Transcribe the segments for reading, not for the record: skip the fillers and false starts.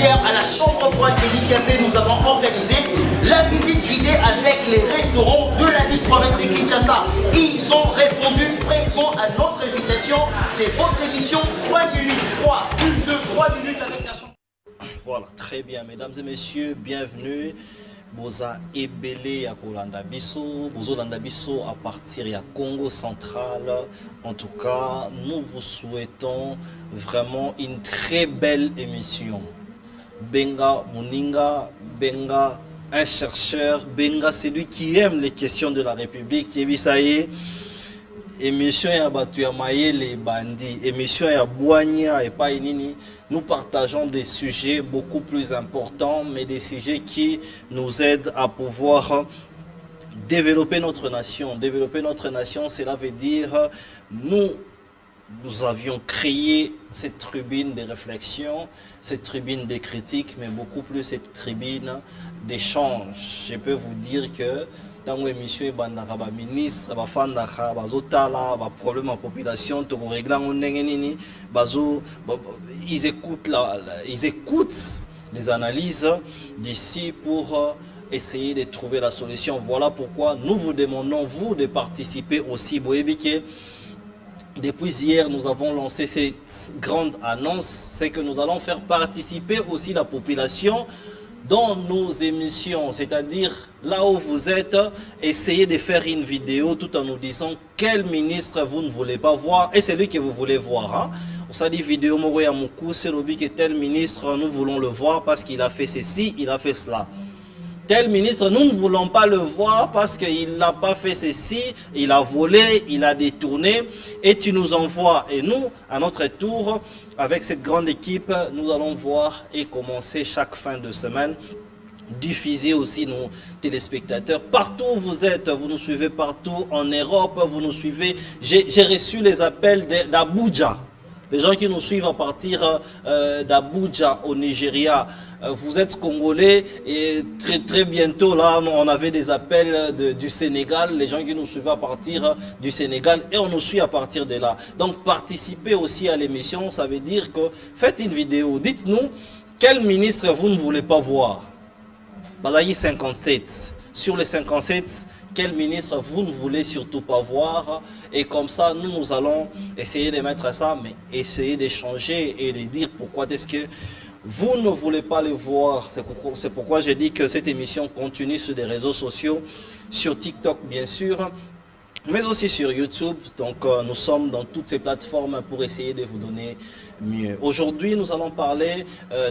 hier à la chambre froide de l'IKP, nous avons organisé la visite guidée avec les restaurants de la ville province de Kinshasa. Ils ont répondu présent à notre invitation. C'est votre émission 3 minutes 3, plus de 3 minutes avec la chambre. Voilà, très bien, mesdames et messieurs, bienvenue. Boza Ebele à Kolanda Bisso, Bozolanda Bisso à partir de Congo central. En tout cas, nous vous souhaitons vraiment une très belle émission. Benga Moninga, Benga un chercheur, Benga celui qui aime les questions de la République. Et ça y est, émission ya batu ya les bandits, émission ya Boigna et pas Inini. Nous partageons des sujets beaucoup plus importants, mais des sujets qui nous aident à pouvoir développer notre nation. Développer notre nation, cela veut dire nous avions créé cette tribune de réflexion, cette tribune de critique, mais beaucoup plus cette tribune d'échange. Je peux vous dire que dans l'émission, les ministres, les problèmes de la population, ils écoutent les analyses d'ici pour essayer de trouver la solution. Voilà pourquoi nous vous demandons, vous, de participer aussi. Depuis hier, nous avons lancé cette grande annonce, c'est que nous allons faire participer aussi la population dans nos émissions, c'est-à-dire là où vous êtes, essayez de faire une vidéo tout en nous disant quel ministre vous ne voulez pas voir et celui que vous voulez voir. On s'est dit vidéo, c'est le que tel ministre, nous voulons le voir parce qu'il a fait ceci, il a fait cela. Tel ministre, nous ne voulons pas le voir parce qu'il n'a pas fait ceci, il a volé, il a détourné, et tu nous envoies. Et nous, à notre tour, avec cette grande équipe, nous allons voir et commencer chaque fin de semaine, diffuser aussi nos téléspectateurs. Partout où vous êtes, vous nous suivez partout, en Europe, vous nous suivez. J'ai reçu les appels d'Abuja, les gens qui nous suivent à partir d'Abuja au Nigeria. Vous êtes congolais et très bientôt là on avait des appels du Sénégal, les gens qui nous suivaient à partir du Sénégal et on nous suit à partir de là. Donc participez aussi à l'émission, ça veut dire que faites une vidéo, dites-nous quel ministre vous ne voulez pas voir. Bazaï 57, sur les 57, quel ministre vous ne voulez surtout pas voir, et comme ça nous allons essayer de mettre ça, mais essayer d'échanger et de dire pourquoi est-ce que vous ne voulez pas le voir. C'est pourquoi j'ai dit que cette émission continue sur des réseaux sociaux, sur TikTok bien sûr, mais aussi sur YouTube. Donc nous sommes dans toutes ces plateformes pour essayer de vous donner mieux. Aujourd'hui, nous allons parler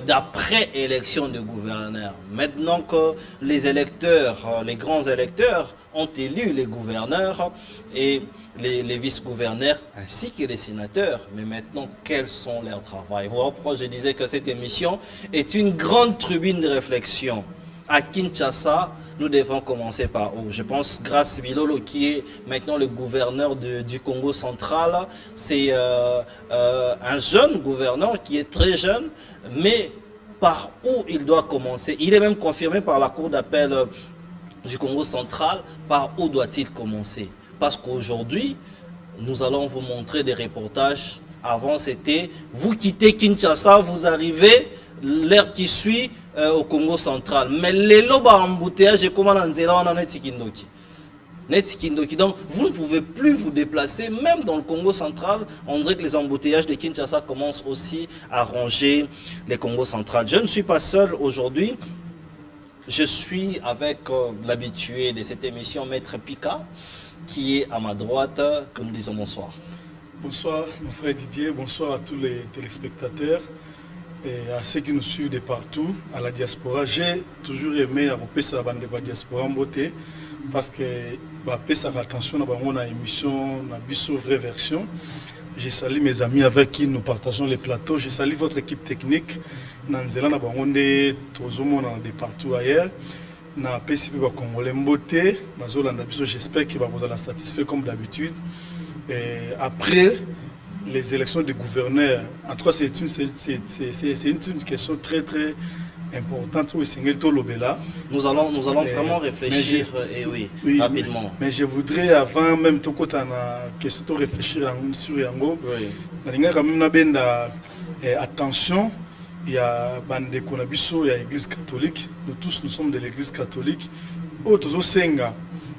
d'après-élection de gouverneurs. Maintenant que les électeurs, les grands électeurs, ont élu les gouverneurs et les vice-gouverneurs ainsi que les sénateurs. Mais maintenant, quels sont leurs travaux? Voilà pourquoi je disais que cette émission est une grande tribune de réflexion. À Kinshasa, nous devons commencer par où? Je pense Grace Bilolo, qui est maintenant le gouverneur du Congo central. C'est un jeune gouverneur qui est très jeune, mais par où il doit commencer? Il est même confirmé par la cour d'appel du Congo central. Par où doit-il commencer? Parce qu'aujourd'hui, nous allons vous montrer des reportages. Avant, c'était vous quittez Kinshasa, vous arrivez, l'heure qui suit au Congo central. Mais les lobes embouteillage, comment on a Tikindoki. Donc, vous ne pouvez plus vous déplacer, même dans le Congo central. On dirait que les embouteillages de Kinshasa commencent aussi à ronger les Congo central. Je ne suis pas seul aujourd'hui. Je suis avec l'habitué de cette émission, Maître Pika, qui est à ma droite, que nous disons bonsoir. Bonsoir mon frère Didier, bonsoir à tous les téléspectateurs et à ceux qui nous suivent de partout, à la diaspora. J'ai toujours aimé la diaspora en beauté parce que faire attention à la émission, à la vraie version. Je salue mes amis avec qui nous partageons les plateaux. Je salue votre équipe technique. Nanzela na bangonde tozomo de partout ailleurs. Na PCB ba Congolais beauté, bazolanda biso, j'espère que vous allez satisfait comme d'habitude. Après les élections de gouverneurs, en tout cas c'est une question très importante au Seigneur Tolobela. Nous allons vraiment réfléchir oui, rapidement. Mais je voudrais avant même tout côté na question de réfléchir sur yango. Oui. Na linga quand même na benda attention il y a Bande Konabiso, il y a l'Église catholique. Nous tous, nous sommes de l'Église catholique. Autres Senga,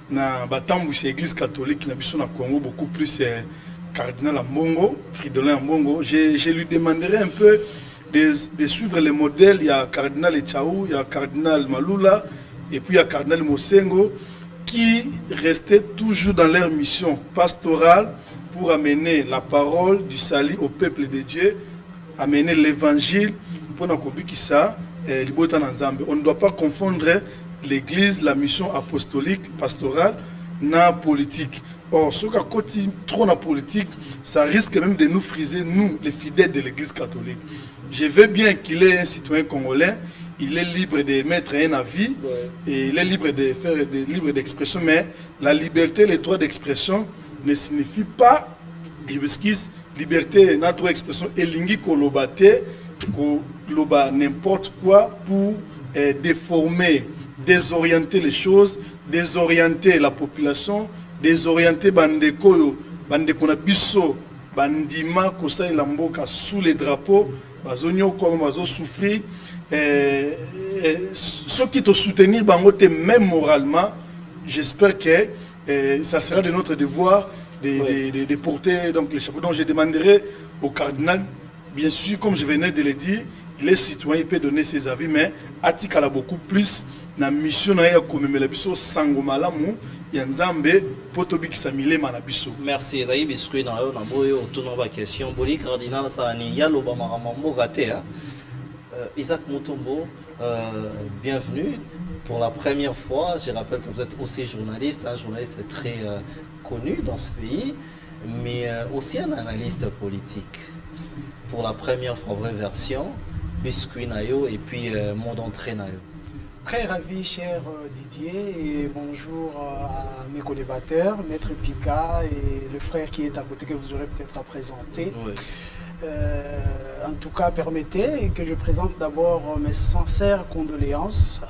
na Batambu, c'est l'Église catholique, Nabiso na Congo, beaucoup plus Cardinal Ambongo, Fridolin Ambongo. Je lui demanderai un peu de suivre les modèles. Il y a Cardinal Echaou, il y a Cardinal Malula, et puis il y a Cardinal Mosengo, qui restaient toujours dans leur mission pastorale pour amener la parole du salut au peuple de Dieu, amener l'évangile pour nous ça. On ne doit pas confondre l'église, la mission apostolique, pastorale, na politique. Or, ce qu'a côté trop na politique, ça risque même de nous friser, nous, les fidèles de l'église catholique. Je veux bien qu'il est un citoyen congolais, il est libre de mettre un avis, et il est libre de faire libre d'expression, mais la liberté, le droit d'expression ne signifie pas, liberté, notre expression, elingi kolobate, koloba n'importe quoi pour déformer, désorienter les choses, désorienter la population, désorienter bandeko na biso, bandima kosa ilamboka sous les drapeaux, bazonyo comme bazo souffrir, ceux qui te soutenir bangote même moralement, j'espère que ça sera de notre devoir de porter donc les chapeaux. Donc je demanderai au cardinal, bien sûr, comme je venais de le dire, il est citoyen, il peut donner ses avis, mais Atikala beaucoup plus na mission na ya komemela biso sango malamu ya nzambe potobikisa milema na biso. Merci Raïb Biscuit na yo na boyo autour ba question boli cardinal ça ni yalo ba marambo gâté. Isaac Mutombo, bienvenue pour la première fois. Je rappelle que vous êtes aussi journaliste, un journaliste très connu dans ce pays, mais aussi un analyste politique. Pour la première fois, vraie version, Biscuit Nayo et puis Monde Entrée Nayo. Très ravi, cher Didier, et bonjour à mes co-débatteurs, Maître Pika et le frère qui est à côté que vous aurez peut-être à présenter. Oui. En tout cas, permettez que je présente d'abord mes sincères condoléances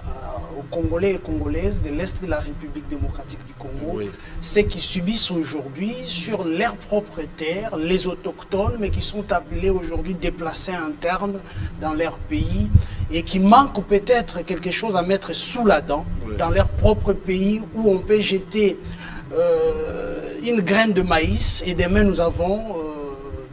aux Congolais et Congolaises de l'Est de la République démocratique du Congo, oui. Ceux qui subissent aujourd'hui sur leur propre terre, les autochtones, mais qui sont appelés aujourd'hui déplacés internes dans leur pays et qui manquent peut-être quelque chose à mettre sous la dent, oui. Dans leur propre pays où on peut jeter une graine de maïs et demain nous avons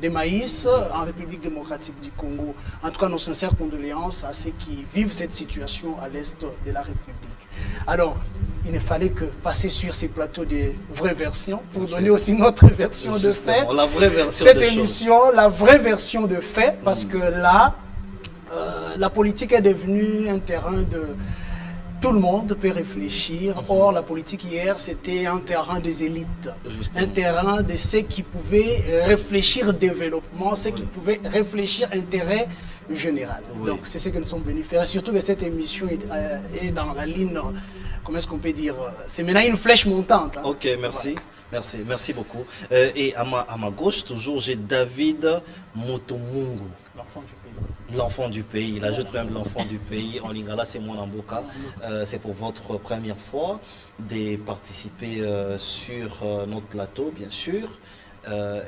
des maïs en République démocratique du Congo. En tout cas, nos sincères condoléances à ceux qui vivent cette situation à l'est de la République. Alors, il ne fallait que passer sur ces plateaux de vraies versions pour donner aussi notre version de fait. La vraie version cette émission, la vraie version de fait, parce que là, la politique est devenue un terrain de... Tout le monde peut réfléchir. Or, la politique hier, c'était un terrain des élites. Justement. Un terrain de ceux qui pouvaient réfléchir développement, ceux qui pouvaient réfléchir intérêt général. Oui. Donc, c'est ce que nous sommes venus faire. Surtout que cette émission est dans la ligne, comment est-ce qu'on peut dire, c'est maintenant une flèche montante. Hein. Ok, merci. Ouais. Merci beaucoup. Et à ma gauche, toujours, j'ai David Motomungu. L'enfant du pays. L'enfant du pays, il ajoute même l'enfant du pays. En lingala, c'est mon amboka. C'est pour votre première fois de participer sur notre plateau, bien sûr.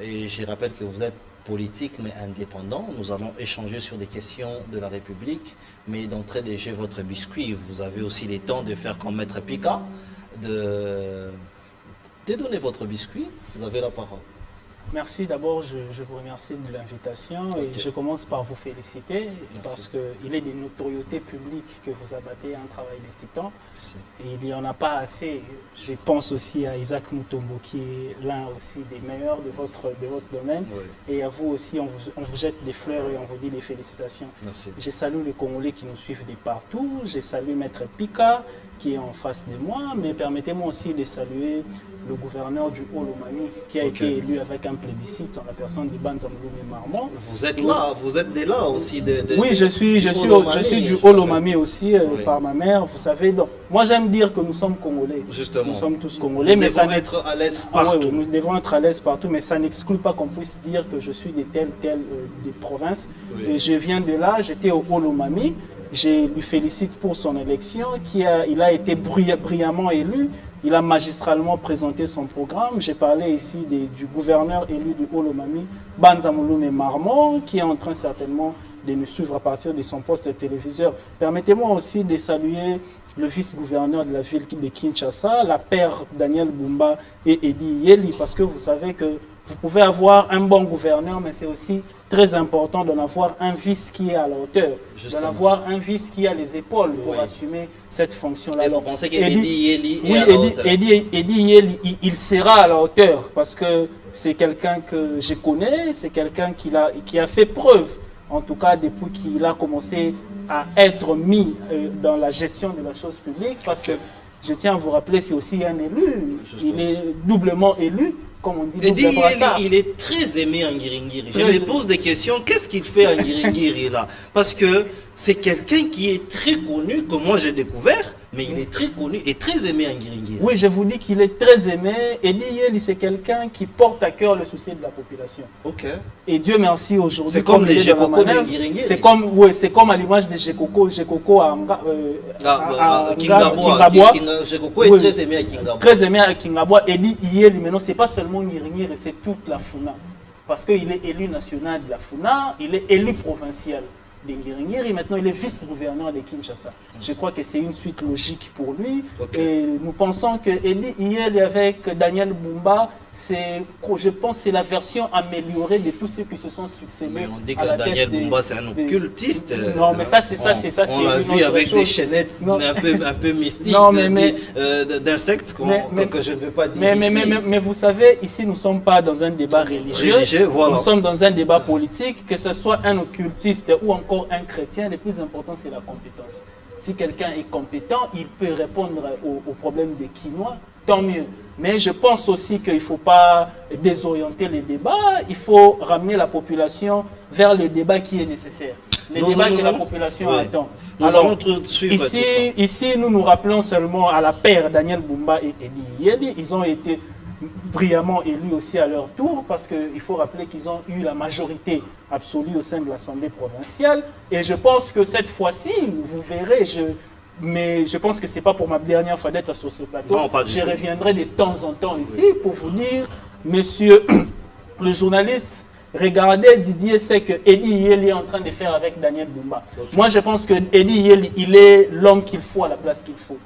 Et je rappelle que vous êtes politique mais indépendant. Nous allons échanger sur des questions de la République. Mais d'entrée de jeu, votre biscuit, vous avez aussi le temps de faire comme Maître Pika, de donner votre biscuit. Vous avez la parole. Merci, d'abord je vous remercie de l'invitation et je commence par vous féliciter. Merci. Parce qu'il est de notoriété publique que vous abattez un travail de titan. Merci. Et il n'y en a pas assez. Je pense aussi à Isaac Mutombo qui est l'un aussi des meilleurs de votre domaine. Oui. Et à vous aussi, on vous jette des fleurs et on vous dit des félicitations. Merci. Je salue les Congolais qui nous suivent de partout. Je salue Maître Pika qui est en face de moi, mais permettez-moi aussi de saluer le gouverneur du Haut-Lomami qui a été élu avec un plébiscite en la personne de Banza Mouloumé Marmon. Vous êtes là, vous êtes de là aussi. Oui, je suis du Haut-Lomami aussi par ma mère, vous savez. Donc, moi j'aime dire que nous sommes Congolais. Justement. Nous sommes tous Congolais. Nous devons être à l'aise partout. Nous devons être à l'aise partout, mais ça n'exclut pas qu'on puisse dire que je suis de telle des provinces. Oui. Et je viens de là, j'étais au Haut-Lomami. Je lui félicite pour son élection, il a été brillamment élu, il a magistralement présenté son programme. J'ai parlé ici du gouverneur élu du Haut-Lomami, Banza Mouloumé Marmon, qui est en train certainement de nous suivre à partir de son poste téléviseur. Permettez-moi aussi de saluer le vice-gouverneur de la ville de Kinshasa, la paire Daniel Bumba et Eddie Yeli, parce que vous savez que vous pouvez avoir un bon gouverneur, mais c'est aussi très important d'en avoir un vice qui est à la hauteur, d'en avoir un vice qui a les épaules pour assumer cette fonction-là. Vous pensez qu'Eddie Yeli Eddie Yeli, il sera à la hauteur, parce que c'est quelqu'un que je connais, c'est quelqu'un qui a fait preuve, en tout cas depuis qu'il a commencé à être mis dans la gestion de la chose publique, parce que je tiens à vous rappeler, c'est aussi un élu, il est doublement élu, comme on dit. Il est très aimé en Ngiringiri. Je me pose des questions, qu'est-ce qu'il fait en Ngiringiri là? Parce que c'est quelqu'un qui est très connu, que moi j'ai découvert, mais il est très connu et très aimé en Ngiringiri. Oui, je vous dis qu'il est très aimé. Eddie Yeli, c'est quelqu'un qui porte à cœur le souci de la population. Ok. Et Dieu merci aujourd'hui. C'est comme les Gekoko de Ngiringiri. C'est comme à l'image des Gekoko. Gekoko à Kingabois. Gekoko est très aimé à Kingabois. Très aimé à Kingabois. Eddie Yeli, mais non, c'est pas seulement Ngiringiri, c'est toute la Funa. Parce qu'il est élu national de la Funa, il est élu provincial de Ngiringiri, maintenant il est vice-gouverneur de Kinshasa. Je crois que c'est une suite logique pour lui. Et nous pensons que Eddie Yeli avec Daniel Bumba, je pense que c'est la version améliorée de tous ceux qui se sont succédés. Mais on dit que Daniel Bumba c'est un occultiste. Non, mais ça c'est on l'a vu avec des chaînettes un peu mystiques, d'insectes que je ne veux pas dire mais vous savez, ici nous ne sommes pas dans un débat religieux, voilà. Nous sommes dans un débat politique, que ce soit un occultiste ou encore un chrétien, le plus important c'est la compétence. Si quelqu'un est compétent, il peut répondre aux problèmes des Quinois, tant mieux. Mais je pense aussi qu'il ne faut pas désorienter les débats, il faut ramener la population vers le débat qui est nécessaire. Les débats que la population attend. Nous allons suivre ici, nous nous rappelons seulement à la paire Daniel Bumba et Eddie Yeli. Ils ont été brillamment élus aussi à leur tour, parce qu'il faut rappeler qu'ils ont eu la majorité absolue au sein de l'Assemblée provinciale. Et je pense que cette fois-ci, vous verrez, mais je pense que ce n'est pas pour ma dernière fois d'être sur ce plateau. Non, je reviendrai de temps en temps ici pour vous dire, monsieur le journaliste, regardez Didier, c'est que Eddie Yeli est en train de faire avec Daniel Bumba. Moi, je pense que Eddie Yeli, il est l'homme qu'il faut à la place qu'il faut.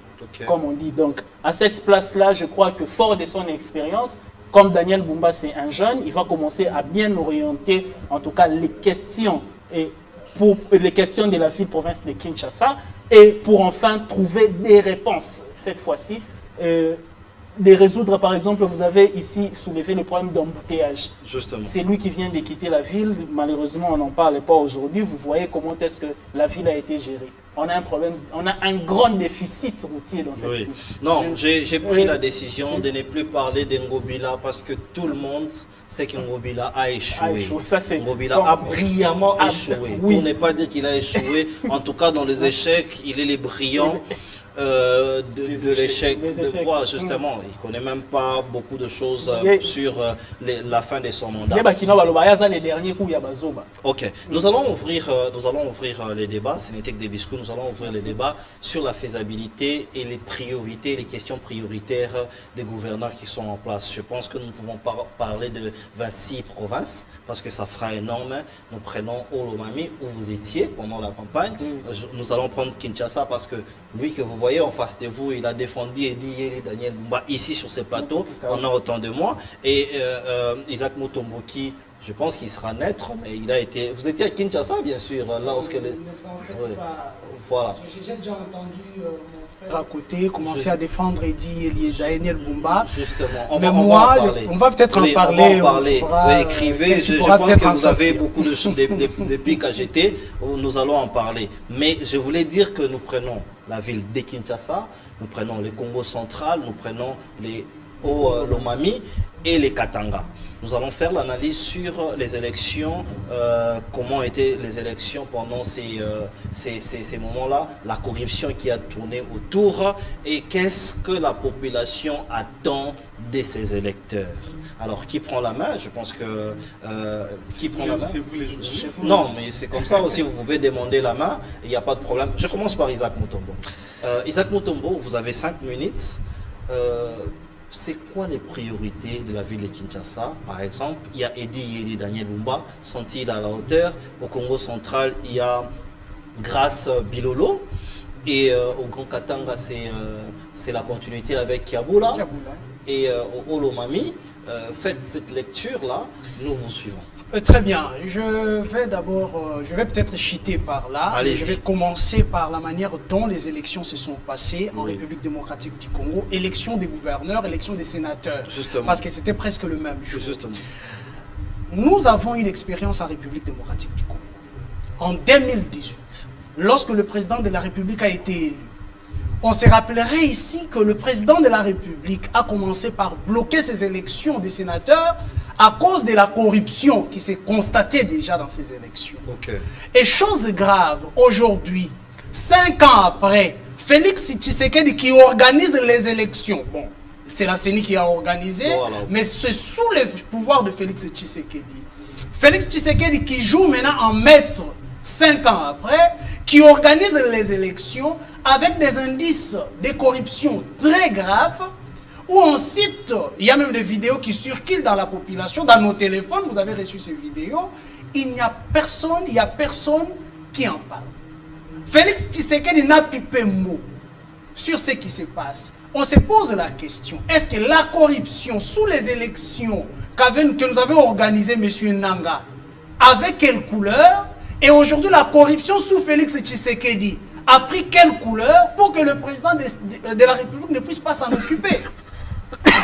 Comme on dit. Donc, à cette place-là, je crois que fort de son expérience, comme Daniel Bumba, c'est un jeune, il va commencer à bien orienter, en tout cas, les questions de la ville-province de Kinshasa, et pour enfin trouver des réponses, cette fois-ci, de résoudre, par exemple, vous avez ici soulevé le problème d'embouteillage. Justement. C'est lui qui vient de quitter la ville, malheureusement, on n'en parle pas aujourd'hui, vous voyez comment est-ce que la ville a été gérée. On a un problème, on a un grand déficit routier dans cette ville. Non, j'ai pris la décision de ne plus parler d'Ngobila parce que tout le monde sait qu'Ngobila a échoué. Ngobila a brillamment échoué. Pour ne pas dire qu'il a échoué, en tout cas dans les échecs, il est les brillants. De l'échec de voir justement, il ne connaît même pas beaucoup de choses sur la fin de son mandat. Ok, nous allons ouvrir les débats, ce n'était que des biscuits, nous allons ouvrir les débats sur la faisabilité et les priorités, les questions prioritaires des gouverneurs qui sont en place. Je pense que nous ne pouvons pas parler de 26 provinces parce que ça fera énorme. Nous prenons Olomami où vous étiez pendant la campagne. Nous allons prendre Kinshasa parce que lui que vous voyez en face de vous, il a défendu Eddie Yeli, Daniel Bumba ici sur ce plateau pendant autant de mois. Et Isaac Mutombo qui, je pense qu'il sera naître, mais il a été... Vous étiez à Kinshasa, bien sûr, là où... Voilà. J'ai déjà entendu mon frère à côté commencer à défendre Eddie Yeli et Daniel Bumba. Justement, on va peut-être en parler. Écrivez, je pense que vous avez beaucoup de pics à jeter, nous allons en parler. Mais je voulais dire que nous prenons la ville de Kinshasa, nous prenons le Congo central, nous prenons les Lomami et les Katanga. Nous allons faire l'analyse sur les élections, comment étaient les élections pendant ces moments-là, la corruption qui a tourné autour et qu'est-ce que la population attend de ses électeurs. Alors, qui prend la main? Je pense que... qui prend la main? C'est vous les journalistes. Non, mais c'est comme ça aussi, vous pouvez demander la main, il n'y a pas de problème. Je commence par Isaac Mutombo. Isaac Mutombo, vous avez 5 minutes. c'est quoi les priorités de la ville de Kinshasa? Par exemple, il y a Edi et Daniel Bumba, sont-ils à la hauteur? Au Congo central, il y a Grâce Bilolo. Et au Grand Katanga, c'est la continuité avec Kiaboula. Et au Olomami, faites cette lecture-là, nous vous suivons. Très bien, je vais d'abord, je vais peut-être chiter par là. Je vais commencer par la manière dont les élections se sont passées en République démocratique du Congo. Élection des gouverneurs, élection des sénateurs. Justement. Parce que c'était presque le même jour. Justement. Nous avons une expérience en République démocratique du Congo. En 2018, lorsque le président de la République a été élu, on se rappellerait ici que le président de la République a commencé par bloquer ces élections des sénateurs à cause de la corruption qui s'est constatée déjà dans ces élections. Et chose grave, aujourd'hui, 5 ans après, Félix Tshisekedi qui organise les élections, bon, c'est la CENI qui a organisé, mais c'est sous le pouvoir de Félix Tshisekedi. Félix Tshisekedi qui joue maintenant en maître 5 ans après, qui organise les élections avec des indices de corruption très graves, où on cite, il y a même des vidéos qui circulent dans la population, dans nos téléphones, vous avez reçu ces vidéos, il n'y a personne qui en parle. Félix Tshisekedi n'a pipé mot sur ce qui se passe. On se pose la question, est-ce que la corruption sous les élections que nous avons organisées, M. Nanga, avait quelle couleur? Et aujourd'hui, la corruption sous Félix Tshisekedi a pris quelle couleur pour que le président de la République ne puisse pas s'en occuper?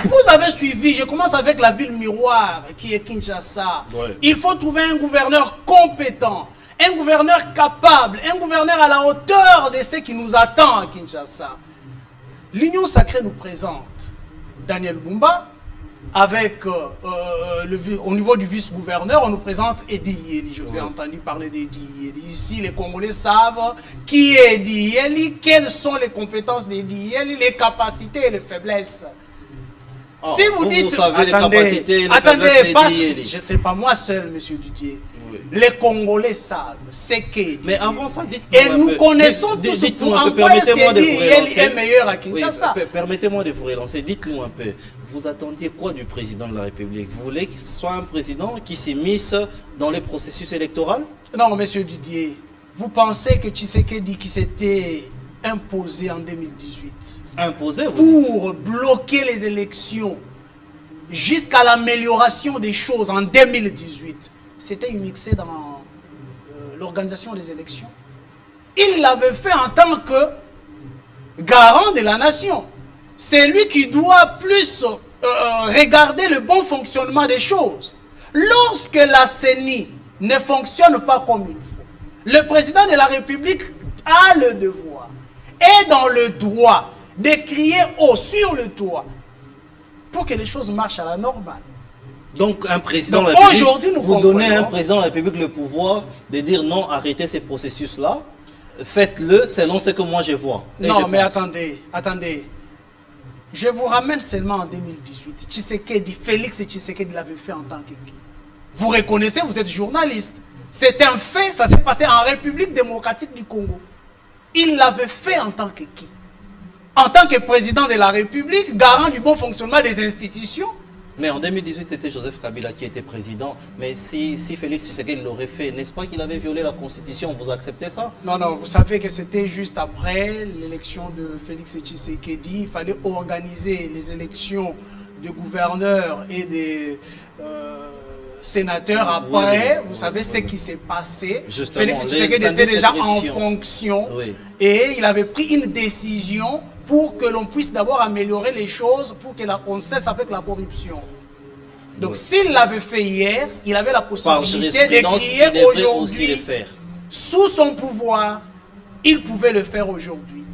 Vous avez suivi, je commence avec la ville miroir qui est Kinshasa. Il faut trouver un gouverneur compétent, un gouverneur capable, un gouverneur à la hauteur de ce qui nous attend à Kinshasa. L'Union sacrée nous présente Daniel Bumba, avec au niveau du vice-gouverneur, on nous présente Edi Yeli. Je vous ai entendu parler d'Edi Yeli. Ici, les Congolais savent qui est Edi Yeli, quelles sont les compétences d'Edi Yeli, les capacités et les faiblesses. Si vous dites, vous savez les capacités et les attendez, je ne sais pas moi seul, monsieur Didier. Les Congolais savent ce qu'est. Mais avant ça, dites-nous et nous connaissons tous en quoi est-ce qu'Edi est meilleur à Kinshasa. Permettez-moi de vous relancer. Dites-nous un peu. Vous attendiez quoi du président de la République? Vous voulez que ce soit un président qui s'immisce dans les processus électoraux? Non, monsieur Didier. Vous pensez que Tshisekedi qui s'était imposé en 2018 pour bloquer les élections jusqu'à l'amélioration des choses en 2018, c'était immixé dans l'organisation des élections. Il l'avait fait en tant que garant de la nation. C'est lui qui doit plus regarder le bon fonctionnement des choses. Lorsque la CENI ne fonctionne pas comme il faut, le président de la République a le devoir et dans le droit de crier haut sur le toit pour que les choses marchent à la normale. Donc un président de la République, vous donnez à un président de la République le pouvoir de dire non, arrêtez ces processus-là, faites-le selon ce que moi je vois. Non, mais attendez. Je vous ramène seulement en 2018. Félix Tshisekedi l'avait fait en tant que qui? Vous reconnaissez, vous êtes journaliste. C'est un fait, ça s'est passé en République démocratique du Congo. Il l'avait fait en tant que qui? En tant que président de la République, garant du bon fonctionnement des institutions. Mais en 2018, c'était Joseph Kabila qui était président. Mais si Félix Tshisekedi l'aurait fait, n'est-ce pas qu'il avait violé la Constitution? Vous acceptez ça? Non, vous savez que c'était juste après l'élection de Félix Tshisekedi. Il fallait organiser les élections de gouverneurs et des sénateurs. Après, vous savez ce qui s'est passé. Justement, Félix Tshisekedi était déjà en fonction et il avait pris une décision pour que l'on puisse d'abord améliorer les choses, pour qu'on cesse avec la corruption. Donc s'il l'avait fait hier, il avait la possibilité de crier aujourd'hui. Sous son pouvoir, il pouvait le faire aujourd'hui.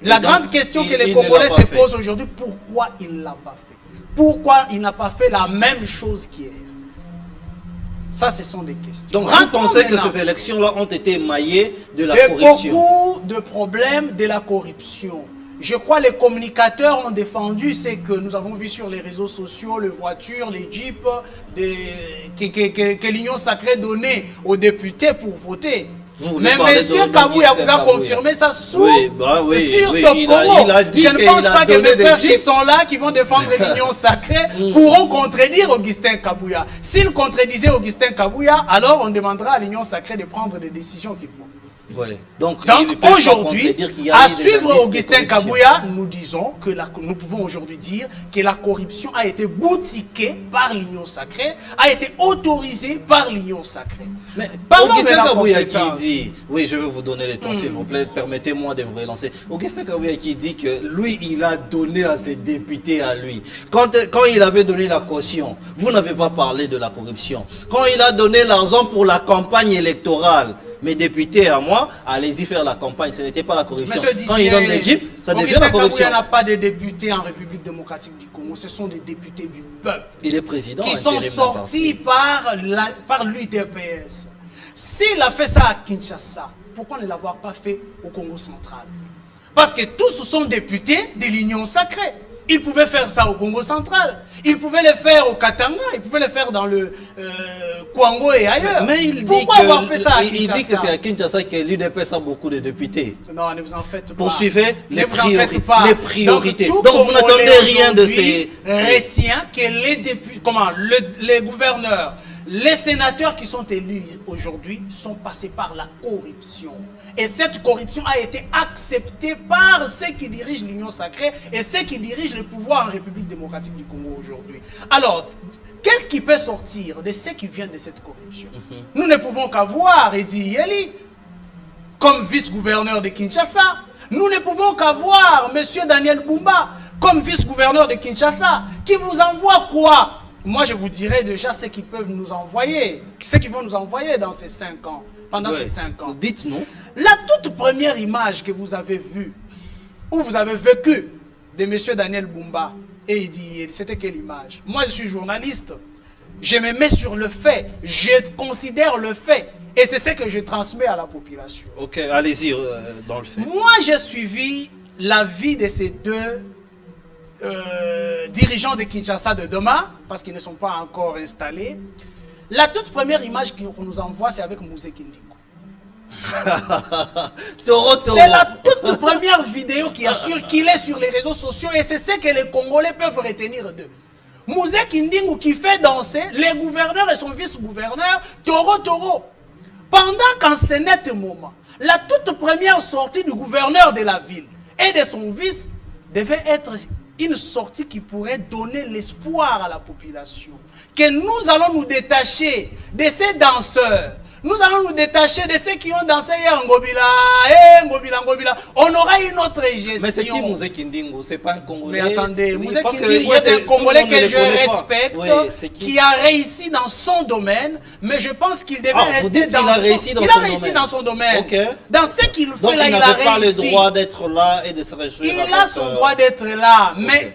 La grande question que les Congolais se posent aujourd'hui, pourquoi il ne l'a pas fait? Pourquoi il n'a pas fait la même chose qu'hier? Ça, ce sont des questions. Donc, vous pensez que ces élections-là ont été émaillées de la corruption? Beaucoup de problèmes de la corruption. Je crois que les communicateurs ont défendu ce que nous avons vu sur les réseaux sociaux, les voitures, les jeeps, que l'Union sacrée donnait aux députés pour voter. voulez Mais parler monsieur de Kabouya Augustin vous a Kabouya. confirmé ça sur oui, Top il Congo. a dit Je ne qu'il pense a pas que donné mes des frères qui chiffres. sont là, qui vont défendre l'union sacrée, pourront contredire Augustin Kabouya. S'ils contredisaient Augustin Kabouya, alors on demandera à l'union sacrée de prendre des décisions qu'il faut. Ouais. Donc Aujourd'hui, à suivre Augustin Kabouya, nous disons que nous pouvons aujourd'hui dire que la corruption a été boutiquée par l'union sacrée, a été autorisée par l'union sacrée. Mais parlons Augustin Kabouya qui dit, oui, je vais vous donner les temps s'il vous plaît, permettez-moi de vous relancer. Augustin Kabouya qui dit que lui, il a donné à ses députés à lui. Quand il avait donné la caution, vous n'avez pas parlé de la corruption. Quand il a donné l'argent pour la campagne électorale, mes députés à moi, allez-y faire la campagne, ce n'était pas la corruption. Quand ils donnent les jeeps, ça devient la corruption. Il n'y a pas de députés en République démocratique du Congo, ce sont des députés du peuple. Il est président. Qui sont sortis par l'UDPS. S'il a fait ça à Kinshasa, pourquoi ne l'avoir pas fait au Congo central? Parce que tous sont députés de l'Union sacrée. Il pouvait faire ça au Congo central. Il pouvait le faire au Katanga. Il pouvait le faire dans le Kwango et ailleurs. Mais il pourquoi dit avoir fait ça à Kinshasa? Il dit que c'est à Kinshasa que l'UDPS a beaucoup de députés. Non, ne vous en faites pas. Poursuivez les priorités. Donc vous n'attendez rien de ces... retient que les députés, les gouverneurs, les sénateurs qui sont élus aujourd'hui sont passés par la corruption. Et cette corruption a été acceptée par ceux qui dirigent l'Union sacrée et ceux qui dirigent le pouvoir en République démocratique du Congo aujourd'hui. Alors, qu'est-ce qui peut sortir de ceux qui viennent de cette corruption? Nous ne pouvons qu'avoir Edi Yeli comme vice-gouverneur de Kinshasa. Nous ne pouvons qu'avoir M. Daniel Bumba comme vice-gouverneur de Kinshasa. Qui vous envoie quoi? Moi, je vous dirais déjà ce qu'ils peuvent nous envoyer, ce qu'ils vont nous envoyer dans ces 5 ans, pendant ces 5 ans. Dites-nous. La toute première image que vous avez vue, où vous avez vécu de M. Daniel Bumba, et il dit, c'était quelle image? Moi, je suis journaliste. Je me mets sur le fait. Je considère le fait. Et c'est ce que je transmets à la population. Ok, allez-y dans le fait. Moi, j'ai suivi la vie de ces deux dirigeants de Kinshasa de demain, parce qu'ils ne sont pas encore installés. La toute première image qu'on nous envoie, c'est avec Mouzé Kindingo. C'est la toute première vidéo qui assure qu'il est sur les réseaux sociaux et c'est ce que les Congolais peuvent retenir d'eux. Mouzé Kindingo qui fait danser les gouverneurs et son vice-gouverneur Toro. Pendant qu'en ce net moment, la toute première sortie du gouverneur de la ville et de son vice devait être une sortie qui pourrait donner l'espoir à la population. Que nous allons nous détacher de ces danseurs. Nous allons nous détacher de ceux qui ont dansé hier en Ngobila. Ngobila. On aura une autre gestion. Mais c'est qui Mouzé Kindingo? C'est pas un Congolais. Mais attendez, Mouzé Kindingo est un Congolais que je respecte, qui a réussi dans son domaine, mais je pense qu'il devait rester dans son domaine. Okay. Dans ce qu'il fait donc, là, il a réussi. Donc il n'avait pas le droit d'être là et de se réjouir. Il a son droit d'être là, mais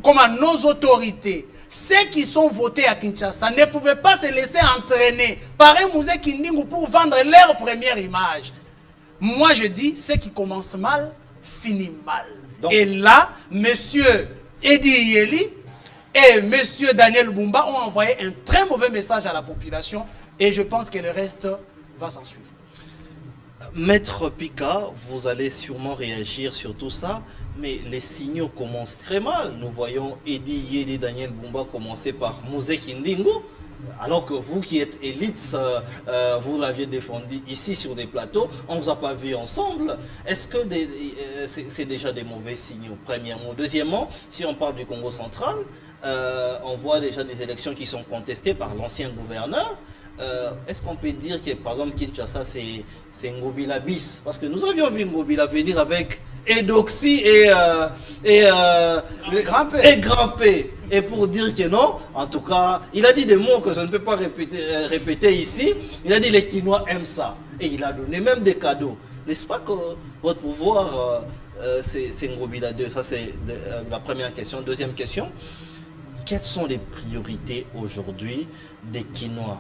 comme à nos autorités, ceux qui sont votés à Kinshasa ne pouvaient pas se laisser entraîner par un Mouzé Kindingo pour vendre leur première image. Moi, je dis, ce qui commence mal, finit mal. Donc, et là, M. Edi Yeli et M. Daniel Bumba ont envoyé un très mauvais message à la population et je pense que le reste va s'en suivre. Maître Pika, vous allez sûrement réagir sur tout ça, mais les signaux commencent très mal. Nous voyons Edi Yeli, Daniel Bumba commencer par Mouzé Kindingo, alors que vous qui êtes élite, vous l'aviez défendu ici sur des plateaux, on ne vous a pas vu ensemble. Est-ce que c'est déjà des mauvais signaux, premièrement? Deuxièmement, si on parle du Congo central, on voit déjà des élections qui sont contestées par l'ancien gouverneur. Est-ce qu'on peut dire que par exemple Kinshasa c'est Ngobila bis? Parce que nous avions vu Ngobila venir avec Edoxy et Grand-P. Et pour dire que non, en tout cas, il a dit des mots que je ne peux pas répéter ici. Il a dit les Kinois aiment ça. Et il a donné même des cadeaux. N'est-ce pas que votre pouvoir, c'est Ngobila 2? Ça c'est la première question. Deuxième question, quelles sont les priorités aujourd'hui des Kinois,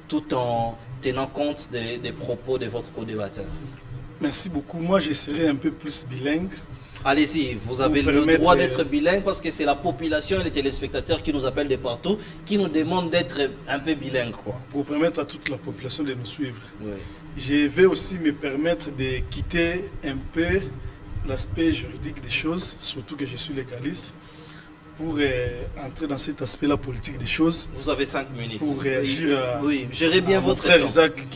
tout en tenant compte des propos de votre co-débatteur? Merci beaucoup. Moi, je serai un peu plus bilingue. Allez-y, vous avez le droit d'être bilingue parce que c'est la population et les téléspectateurs qui nous appellent de partout, qui nous demandent d'être un peu bilingue, quoi. Pour permettre à toute la population de nous suivre. Oui. Je vais aussi me permettre de quitter un peu l'aspect juridique des choses, surtout que je suis légaliste, pour entrer dans cet aspect-là politique des choses. Vous avez 5 minutes. Pour réagir oui, gérez bien votre frère temps. Isaac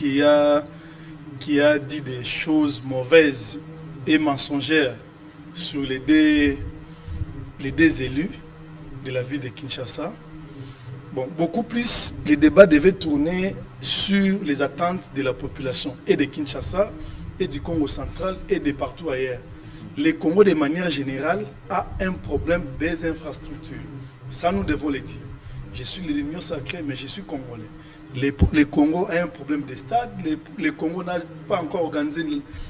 qui a dit des choses mauvaises et mensongères sur les deux élus de la ville de Kinshasa. Bon, beaucoup plus, les débats devaient tourner sur les attentes de la population et de Kinshasa et du Congo central et de partout ailleurs. Le Congo, de manière générale, a un problème des infrastructures. Ça, nous devons le dire. Je suis de l'Union sacrée, mais je suis congolais. Le Congo a un problème de stade. Le Congo n'a pas encore organisé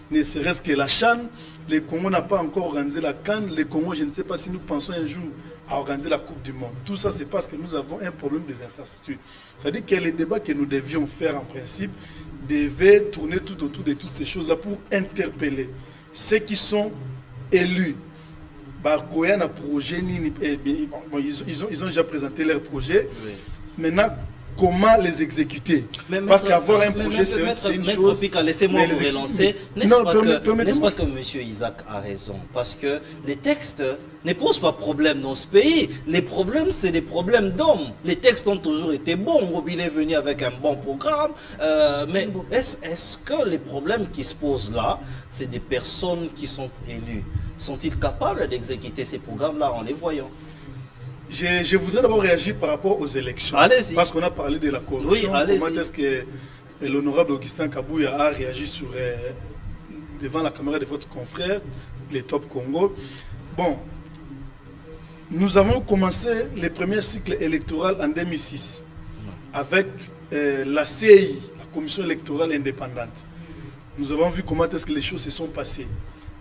ne serait-ce que la CHAN. Le Congo n'a pas encore organisé la CAN. Le Congo, je ne sais pas si nous pensons un jour à organiser la Coupe du Monde. Tout ça, c'est parce que nous avons un problème des infrastructures. C'est-à-dire que les débats que nous devions faire en principe devaient tourner tout autour de toutes ces choses-là pour interpeller ceux qui sont élus. Ils ont déjà présenté leur projet. Oui. Maintenant, comment les exécuter? Parce qu'avoir un projet, c'est une chose. Laissez-moi vous relancer. N'est-ce pas que M. Isaac a raison? Parce que les textes ne posent pas problème dans ce pays. Les problèmes, c'est des problèmes d'hommes. Les textes ont toujours été bons. Mobile est venu avec un bon programme. Mais est-ce que les problèmes qui se posent là, c'est des personnes qui sont élues? Sont-ils capables d'exécuter ces programmes-là en les voyant? Je voudrais d'abord réagir par rapport aux élections. Allez-y. Parce qu'on a parlé de la corruption. Oui, comment est-ce que l'honorable Augustin Kabouya a réagi devant la caméra de votre confrère, les Top Congo. Bon, nous avons commencé le premier cycle électoral en 2006 avec la CEI, la Commission électorale indépendante. Nous avons vu comment est-ce que les choses se sont passées.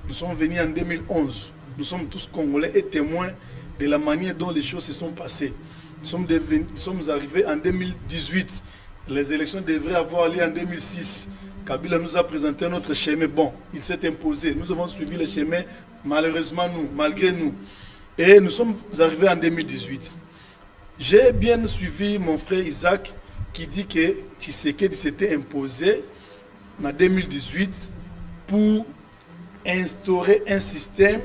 Nous sommes venus en 2011. Nous sommes tous Congolais et témoins de la manière dont les choses se sont passées. Nous sommes arrivés en 2018. Les élections devraient avoir lieu en 2006. Kabila nous a présenté notre chemin. Bon, il s'est imposé. Nous avons suivi le chemin, malheureusement nous, malgré nous. Et nous sommes arrivés en 2018. J'ai bien suivi mon frère Isaac qui dit que Tshisekedi s'était imposé en 2018 pour instaurer un système.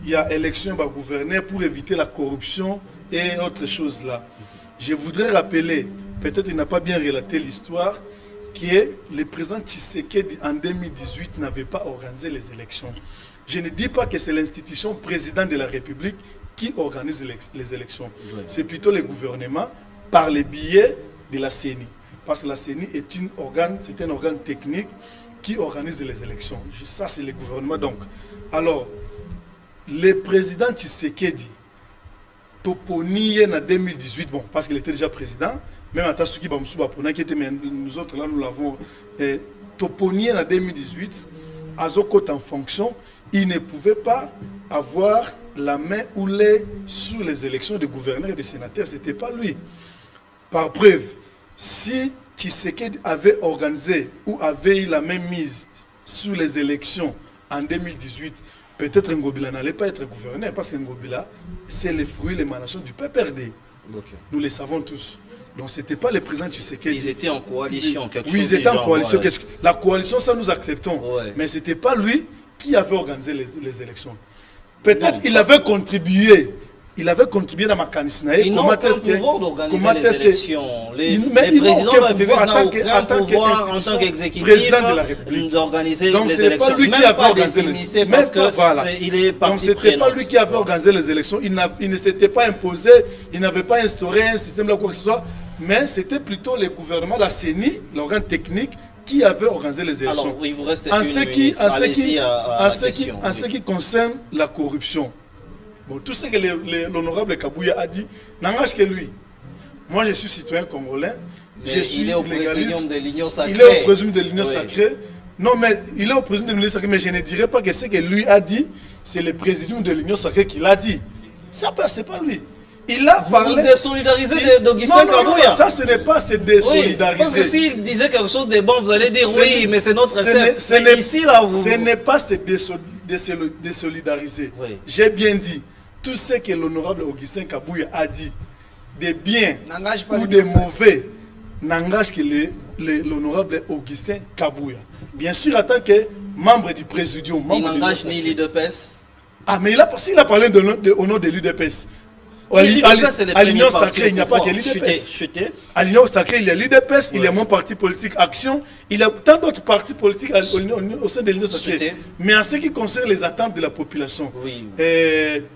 Il y a élection par gouverneur pour éviter la corruption et autres choses là. Je voudrais rappeler, peut-être il n'a pas bien relaté l'histoire, que le président Tshisekedi en 2018 n'avait pas organisé les élections. Je ne dis pas que c'est l'institution président de la République qui organise les élections. Ouais. C'est plutôt le gouvernement par le biais de la CENI. Parce que la CENI est c'est un organe technique qui organise les élections. Ça, c'est le gouvernement donc. Alors, le président Tshisekedi, Toponi en 2018, bon, parce qu'il était déjà président, même à Tasuki Bamsouba, nous autres là, nous l'avons, Toponi en 2018, Azokot en fonction, il ne pouvait pas avoir la main ou les sur les élections de gouverneurs et de sénateurs, ce n'était pas lui. Par preuve, si Tshisekedi avait organisé ou avait eu la même mise sur les élections en 2018, peut-être Ngobila n'allait pas être gouverneur parce que Ngobila, c'est le fruit, l'émanation du PPRD. Okay. Nous le savons tous. Donc ce n'était pas le président Tshisekedi. Ils étaient en coalition, oui, ils étaient en coalition. Ouais. La coalition, ça nous acceptons. Ouais. Mais ce n'était pas lui qui avait organisé les élections. Peut-être il avait contribué. Il avait contribué dans ma canisnaïe. Ils n'ont aucun pouvoir d'organiser les élections. Les présidents de la République n'ont aucun pouvoir en tant qu'exécutif d'organiser les élections. Donc ce n'est pas lui qui avait organisé les élections. Parce qu'il est parti. Donc ce n'était pas lui qui avait organisé les élections. Il ne s'était pas imposé, il n'avait pas instauré un système là quoi que ce soit. Mais c'était plutôt le gouvernement, la CENI, l'organe technique, qui avait organisé les élections. Alors, il vous reste une minute. En ce qui concerne la corruption, bon, tout ce que l'honorable Kabouya a dit n'engage que lui. Moi, je suis citoyen congolais. Il est au président de l'Union sacrée. Il est au président de l'Union sacrée. Non, mais il est au président de l'Union sacrée, mais je ne dirais pas que ce que lui a dit, c'est le président de l'Union sacrée qui l'a dit. Ça, c'est pas lui. Il a parlé... Vous désolidarisez d'Augustin Kabouya. Non, ça ce n'est pas se désolidariser. Oui, parce que s'il disait quelque chose de bon, vous allez dire oui, mais c'est notre chef. Ici, là, ce n'est pas se désolidariser. Oui. J'ai bien dit, tout ce que l'honorable Augustin Kabouya a dit, des biens ou des mauvais, n'engage que l'honorable Augustin Kabouya. Bien sûr, en tant que membre du présidium. Il n'engage ni l'UDPS. Ah, mais s'il a parlé au nom de l'UDPS. À l'Union Sacrée, il n'y a pas que l'UDPS. À l'Union Sacrée, il y a l'UDPS, il y a mon parti politique Action, il y a tant d'autres partis politiques au sein de l'Union Sacrée. Mais en ce qui concerne les attentes de la population,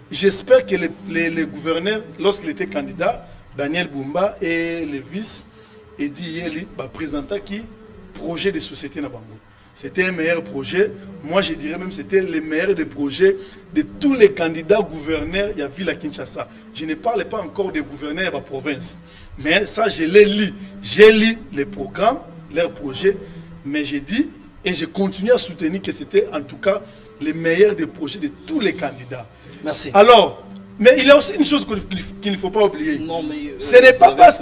j'espère que les gouverneurs, lorsqu'il était candidat, Daniel Bumba et le vice, Edi Yeli, présentaient qui projet de société na Bango. C'était un meilleur projet. Moi, je dirais même que c'était le meilleur des projets de tous les candidats gouverneurs de la ville à Kinshasa. Je ne parle pas encore des gouverneurs de la province. Mais ça, je les lis. J'ai lu les programmes, leurs projets. Mais j'ai dit, et je continue à soutenir que c'était en tout cas le meilleur des projets de tous les candidats. Merci. Alors, mais il y a aussi une chose qu'il ne faut pas oublier. Non, mais ce n'est pas parce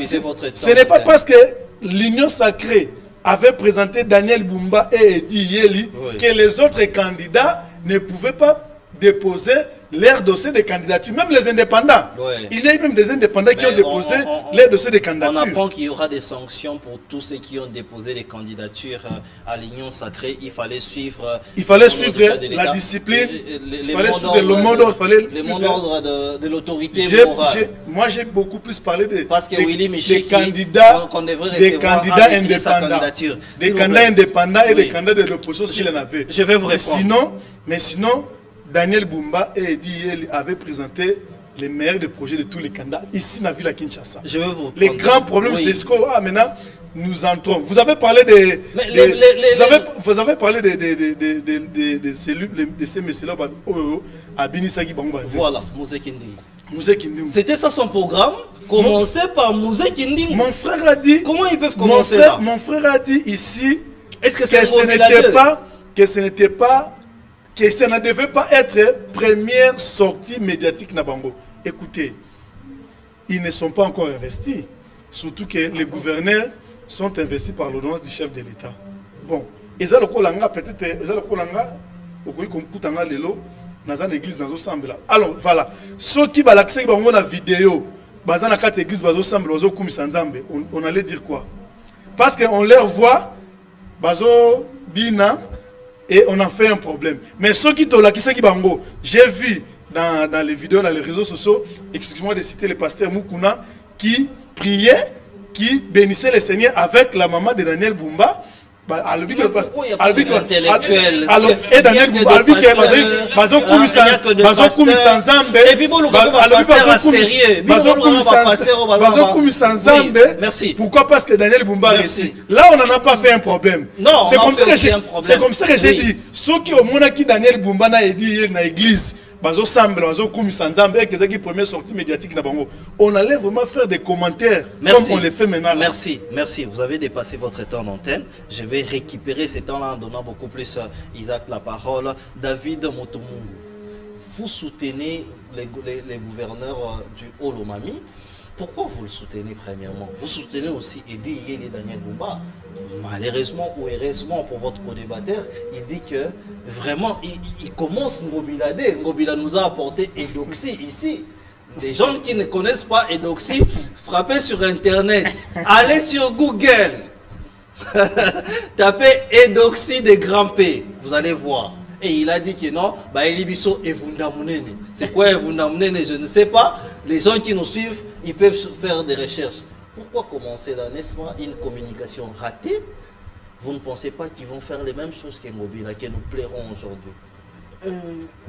que l'Union Sacrée avait présenté Daniel Bumba et Edi Yeli que les autres candidats ne pouvaient pas déposer leur dossier de candidature, même les indépendants. Il y a même des indépendants qui ont déposé leur dossier de candidature. On apprend qu'il y aura des sanctions pour tous ceux qui ont déposé des candidatures à l'Union Sacrée. Il fallait suivre la discipline, il fallait suivre le mot d'ordre, le mot d'ordre de l'autorité morale. Moi, j'ai beaucoup plus parlé des candidats indépendants. Des candidats indépendants et des candidats de l'opposition s'il en avait. Je vais vous répondre. Mais sinon, Daniel Bumba et Edi Yeli avaient présenté les meilleurs des projets de tous les candidats ici dans la ville à Kinshasa. Je vais vous les grands problèmes, c'est ce qu'on maintenant nous entrons. Vous avez parlé vous avez parlé de ces messieurs-là à Binisagi Bangba. Voilà, Mouzé Kinding. C'était ça son programme. Commencer par Mouzé Kinding. Mon frère a dit. Comment ils peuvent commencer là? Mon frère a dit ici. Est-ce que ça ne devait pas être première sortie médiatique Nabango. Écoutez, ils ne sont pas encore investis. Surtout que les gouverneurs sont investis par l'ordonnance du chef de l'État. Bon, et ça le kolanga peut-être, ça le kolanga, au coup comme kutanga lelo, dans une église dans ensemble. Alors voilà, ceux qui va l'accès dans la vidéo, dans la carte église dans ensemble, on allait dire quoi? Parce qu'on leur voit, bazo bina. Et on a fait un problème. Mais ceux qui bango, j'ai vu dans les vidéos, dans les réseaux sociaux, excusez-moi de citer le pasteur Mukuna, qui priait, qui bénissait le Seigneur avec la maman de Daniel Bumba. Pourquoi il n'y a pas d'intellectuels? Et Daniel Bumba, et puis pourquoi? Parce que Daniel Bumba réussit. Là, on n'en a pas fait un problème. Non, c'est comme ça que j'ai dit. Ceux qui au monde qui Daniel Bumba n'a dit dans l'église, première sortie médiatique, on allait vraiment faire des commentaires comme on les fait maintenant. Merci. Vous avez dépassé votre temps d'antenne. Je vais récupérer ce temps-là en donnant beaucoup plus à Isaac la parole. David Motomungu, vous soutenez les gouverneurs du Haut-Lomami. Pourquoi vous le soutenez premièrement? Vous soutenez aussi Edi Yeli et Daniel Bumba. Malheureusement ou heureusement pour votre co-débatteur, il dit que vraiment il commence Ngobilade. Ngobila nous a apporté Edoxy ici. Les gens qui ne connaissent pas Edoxy, frappez sur internet, allez sur Google, tapez Edoxy de Grand P, vous allez voir. Et il a dit que non, Elibiso et Vundamunene. C'est quoi Vundamunene? Je ne sais pas. Les gens qui nous suivent, ils peuvent faire des recherches. Pourquoi commencer là, n'est-ce pas, une communication ratée? Vous ne pensez pas qu'ils vont faire les mêmes choses que Ngobila, qui nous plairont aujourd'hui?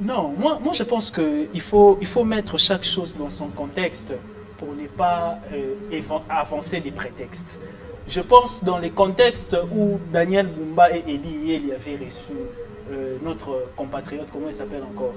Non, moi je pense qu'il faut mettre chaque chose dans son contexte pour ne pas avancer des prétextes. Je pense dans les contextes où Daniel Bumba et Edi Yeli avaient reçu notre compatriote, comment il s'appelle encore,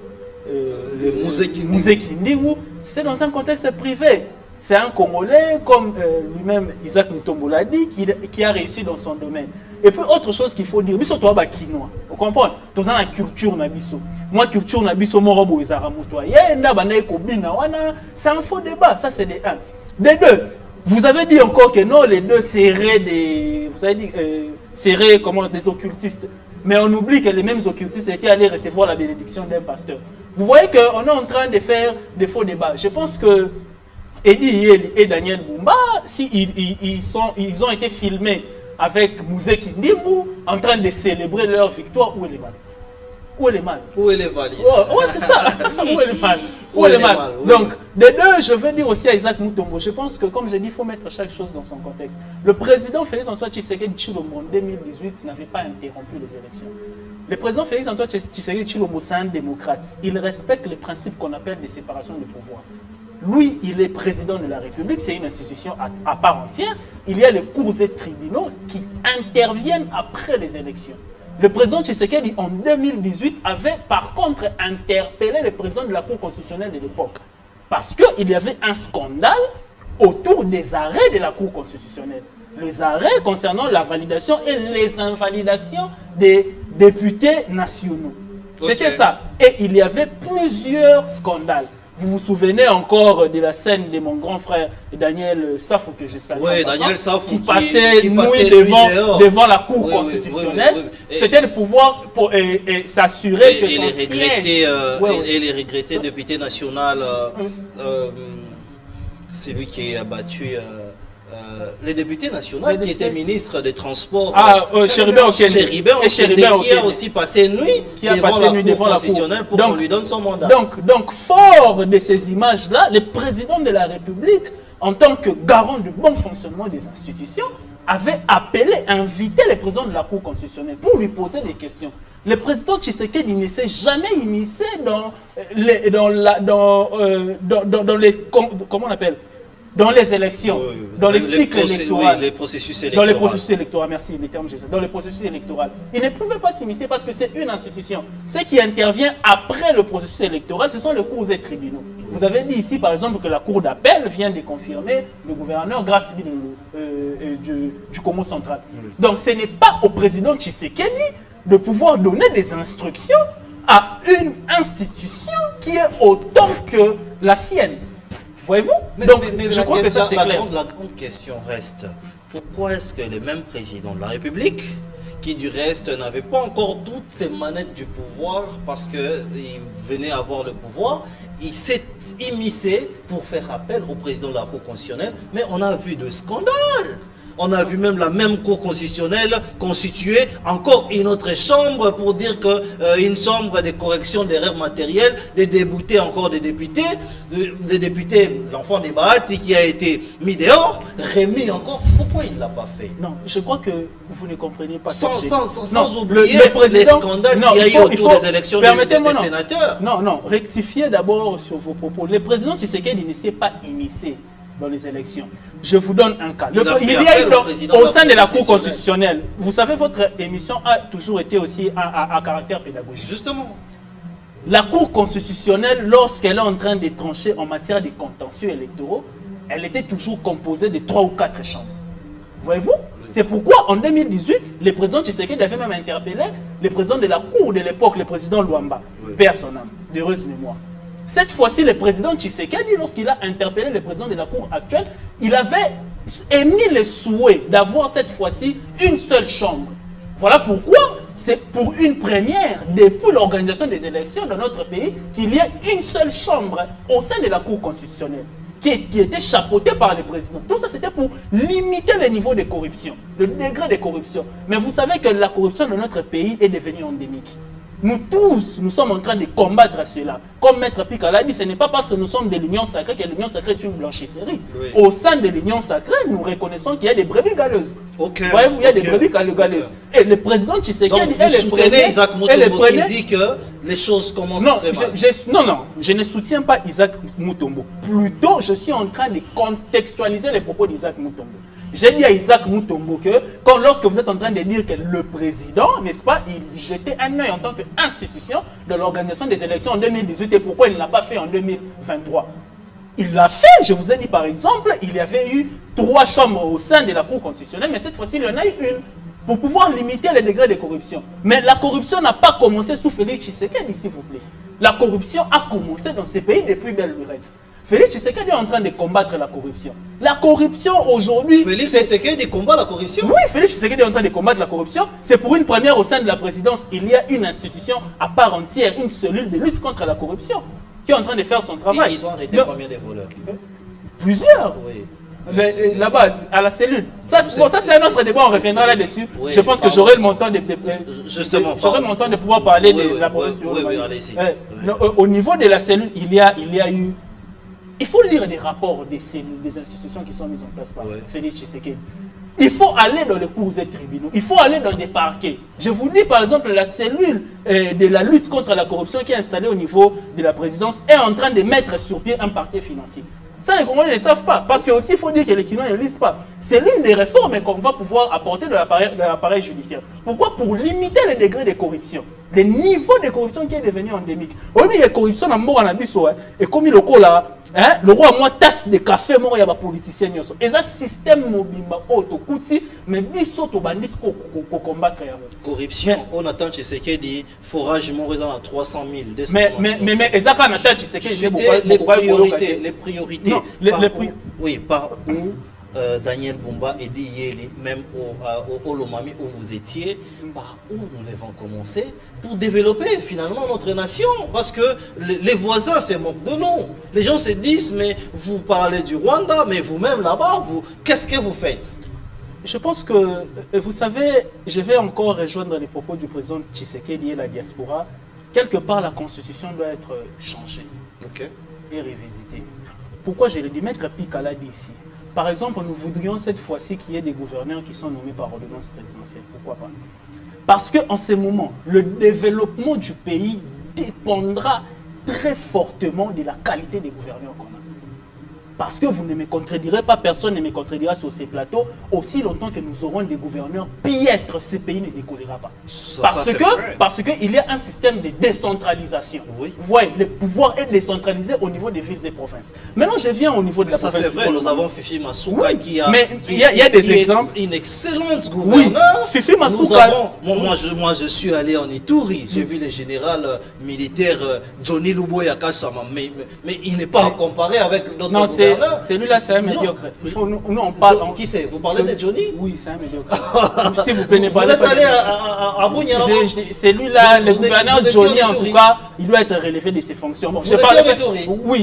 Mouzé Kinding, c'était dans un contexte privé. C'est un Congolais, comme lui-même Isaac Mutombo l'a dit, qui a réussi dans son domaine. Et puis autre chose qu'il faut dire, biso toi ba Kinois. Vous comprenez? Tous la culture na biso. Moi culture na biso mon robo izara mutoa. Yenda bana ekobina wana, c'est un faux débat, ça c'est des 1. Des 2. Vous avez dit encore que non, les deux seraient des seraient comment des occultistes. Mais on oublie que les mêmes occultistes étaient allés recevoir la bénédiction d'un pasteur. Vous voyez qu'on est en train de faire des faux débats. Je pense que Eddie Yeli et Daniel Bumba, ils ont été filmés avec Mouzé Kindimou en train de célébrer leur victoire. Où est le mal? Où est le mal? Où est les valises? Ouais, c'est ça. Où est le mal? Où est le mal? Donc, des 2, je veux dire aussi à Isaac Mutombo, je pense que, comme je dis, il faut mettre chaque chose dans son contexte. Le président Félix-Antoine Tshisekedi Tshilombo en 2018 n'avait pas interrompu les élections. Le président Félix-Antoine Tshisekedi Tshilombo, c'est un démocrate. Il respecte les principes qu'on appelle de séparation de pouvoir. Lui, il est président de la République, c'est une institution à part entière. Il y a les cours et tribunaux qui interviennent après les élections. Le président Tshisekedi, en 2018, avait par contre interpellé le président de la Cour constitutionnelle de l'époque. Parce qu'il y avait un scandale autour des arrêts de la Cour constitutionnelle. Les arrêts concernant la validation et les invalidations des députés nationaux. C'était ça. Et il y avait plusieurs scandales. Vous vous souvenez encore de la scène de mon grand frère Daniel Safou, que je salue, Daniel Safou, qui passait devant la Cour constitutionnelle. C'était le pouvoir pour s'assurer que son siège... Et les regrettés députés national, celui qui a battu... les députés nationaux qui étaient ministres des Transports, Chéribin Okende, qui a aussi passé nuit devant la Cour constitutionnelle pour qu'on lui donne son mandat. Donc, fort de ces images-là, le président de la République, en tant que garant du bon fonctionnement des institutions, avait invité le président de la Cour constitutionnelle pour lui poser des questions. Le président Tshisekedi ne s'est jamais immiscé dans les comment on appelle, dans les élections, dans les cycles électoraux. Les processus électoraux. Dans les processus électoraux, merci, les termes, dans les processus électoraux. Il ne pouvait pas s'immiscer parce que c'est une institution. Ce qui intervient après le processus électoral, ce sont les cours et tribunaux. Vous avez dit ici, par exemple, que la cour d'appel vient de confirmer le gouverneur grâce du Congo central. Donc, ce n'est pas au président Tshisekedi de pouvoir donner des instructions à une institution qui est autant que la sienne. Voyez-vous? Donc, je crois que ça c'est clair. La grande question reste, pourquoi est-ce que les mêmes présidents de la République, qui du reste n'avaient pas encore toutes ces manettes du pouvoir, parce qu'ils venaient avoir le pouvoir, il s'est immiscé pour faire appel au président de la Cour constitutionnelle, mais on a vu de scandales. On a vu même la même Cour constitutionnelle constituer encore une autre chambre pour dire qu'une chambre de correction d'erreurs matérielles, de débouter encore des députés, l'enfant des Bahati qui a été mis dehors, remis encore. Pourquoi il ne l'a pas fait? Non, je crois que vous ne comprenez pas. Sans oublier les scandales qu'il y a eu autour des élections des sénateurs. Non, rectifiez d'abord sur vos propos. Le président Tshisekedi ne s'est pas immiscé dans les élections. Je vous donne un cas. Il y a eu au sein de la Cour constitutionnelle, vous savez, votre émission a toujours été aussi à caractère pédagogique. Justement. La Cour constitutionnelle, lorsqu'elle est en train de trancher en matière de contentieux électoraux, elle était toujours composée de 3 ou 4 chambres. Voyez-vous? C'est pourquoi en 2018, le président Tshisekedi avait même interpellé le président de la Cour de l'époque, le président Luamba, paix à son âme, d'heureuse mémoire. Cette fois-ci, le président Tshisekedi, lorsqu'il a interpellé le président de la Cour actuelle, il avait émis le souhait d'avoir cette fois-ci une seule chambre. Voilà pourquoi c'est pour une première depuis l'organisation des élections dans notre pays qu'il y ait une seule chambre au sein de la Cour constitutionnelle qui était chapeautée par le président. Tout ça, c'était pour limiter le niveau de corruption, le degré de corruption. Mais vous savez que la corruption dans notre pays est devenue endémique. Nous tous, nous sommes en train de combattre cela. Comme Maître Pika l'a dit, ce n'est pas parce que nous sommes de l'Union sacrée que l'Union sacrée est une blanchisserie. Oui. Au sein de l'Union sacrée, nous reconnaissons qu'il y a des brebis galeuses. Voyez-vous, il y a des brebis galeuses. Et le président Tshisekedi est le premier. Isaac Mutombo qui dit que les choses commencent très mal. Non, je ne soutiens pas Isaac Mutombo. Plutôt, je suis en train de contextualiser les propos d'Isaac Mutombo. J'ai dit à Isaac Mutombo que lorsque vous êtes en train de dire que le président, n'est-ce pas, il jetait un œil en tant qu'institution de l'organisation des élections en 2018 et pourquoi il ne l'a pas fait en 2023. Il l'a fait. Je vous ai dit par exemple, il y avait eu 3 chambres au sein de la Cour constitutionnelle, mais cette fois-ci, il y en a eu une pour pouvoir limiter les degrés de corruption. Mais la corruption n'a pas commencé sous Félix Tshisekedi, s'il vous plaît. La corruption a commencé dans ces pays depuis belle lurette. Félix Tshisekedi est en train de combattre la corruption. La corruption aujourd'hui... Félix Tshisekedi combat la corruption? Oui, Félix Tshisekedi est en train de combattre la corruption. C'est pour une première au sein de la présidence. Il y a une institution à part entière, une cellule de lutte contre la corruption qui est en train de faire son travail. Et ils ont arrêté combien de voleurs? Plusieurs. Oui. Là-bas, à la cellule. Ça, c'est un autre débat, on reviendra là-dessus. Oui, je pense que j'aurai le montant de justement, j'aurai le montant de pouvoir parler de la province du Oui, allez-y. Au niveau de la cellule, il y a eu... Il faut lire des rapports des cellules, des institutions qui sont mises en place par Félix Tshisekedi. Il faut aller dans les cours et tribunaux, il faut aller dans des parquets. Je vous dis par exemple, la cellule de la lutte contre la corruption qui est installée au niveau de la présidence est en train de mettre sur pied un parquet financier. Ça, les Congolais ne savent pas. Parce que aussi, il faut dire que les Kinois ne lisent pas. C'est l'une des réformes qu'on va pouvoir apporter de l'appareil judiciaire. Pourquoi? Pour limiter les degrés de corruption. Le niveau de corruption qui est devenu endémique. Aujourd'hui, il y a corruption dans le monde, et comme il le roi a moi tasse de café, il y a des politiciens. Et ça, système mobimba, autokouti, mais biso to bandis ko combattre. Corruption, on attend Tshisekedi, forage mort à 300 000, 200 000. Mais ça, on attend Tshisekedi, les priorités. Non, oui, par où Daniel Bumba et dit même au Lomami où vous étiez, par où nous devons commencer pour développer finalement notre nation. Parce que les voisins se moquent de nous. Les gens se disent, mais vous parlez du Rwanda, mais vous-même là-bas, qu'est-ce que vous faites? Je pense que, vous savez, je vais encore rejoindre les propos du président Tshisekedi et la diaspora. Quelque part, la constitution doit être changée et révisitée. Pourquoi je le dis? Maître Pika l'a dit ici. Par exemple, nous voudrions cette fois-ci qu'il y ait des gouverneurs qui sont nommés par ordonnance présidentielle. Pourquoi pas? Parce qu'en ce moment, le développement du pays dépendra très fortement de la qualité des gouverneurs qu'on a. Parce que vous ne me contredirez pas, personne ne me contredira sur ces plateaux, aussi longtemps que nous aurons des gouverneurs piètres, ce pays ne décollera pas. Parce qu'il y a un système de décentralisation. Oui. Vous voyez, le pouvoir est décentralisé au niveau des villes et provinces. Maintenant, je viens au niveau de la province. Ça, c'est vrai, nous avons Fifi Masuka qui a... Mais il y a des exemples. Une excellente gouverneur. Oui, Fifi Masuka... Moi, je suis allé en Ituri, j'ai vu le général militaire Johnny Luboya Kachama, mais il n'est pas comparé avec d'autres gouverneurs. Celui-là, c'est un médiocre. Nous, on parle. Qui c'est? Vous parlez de Johnny? Oui, c'est un médiocre. Si vous pouvez pas. Vous êtes allé à Bounia? Celui-là, le gouverneur Johnny, en tout cas, il doit être relevé de ses fonctions. Bon, oui,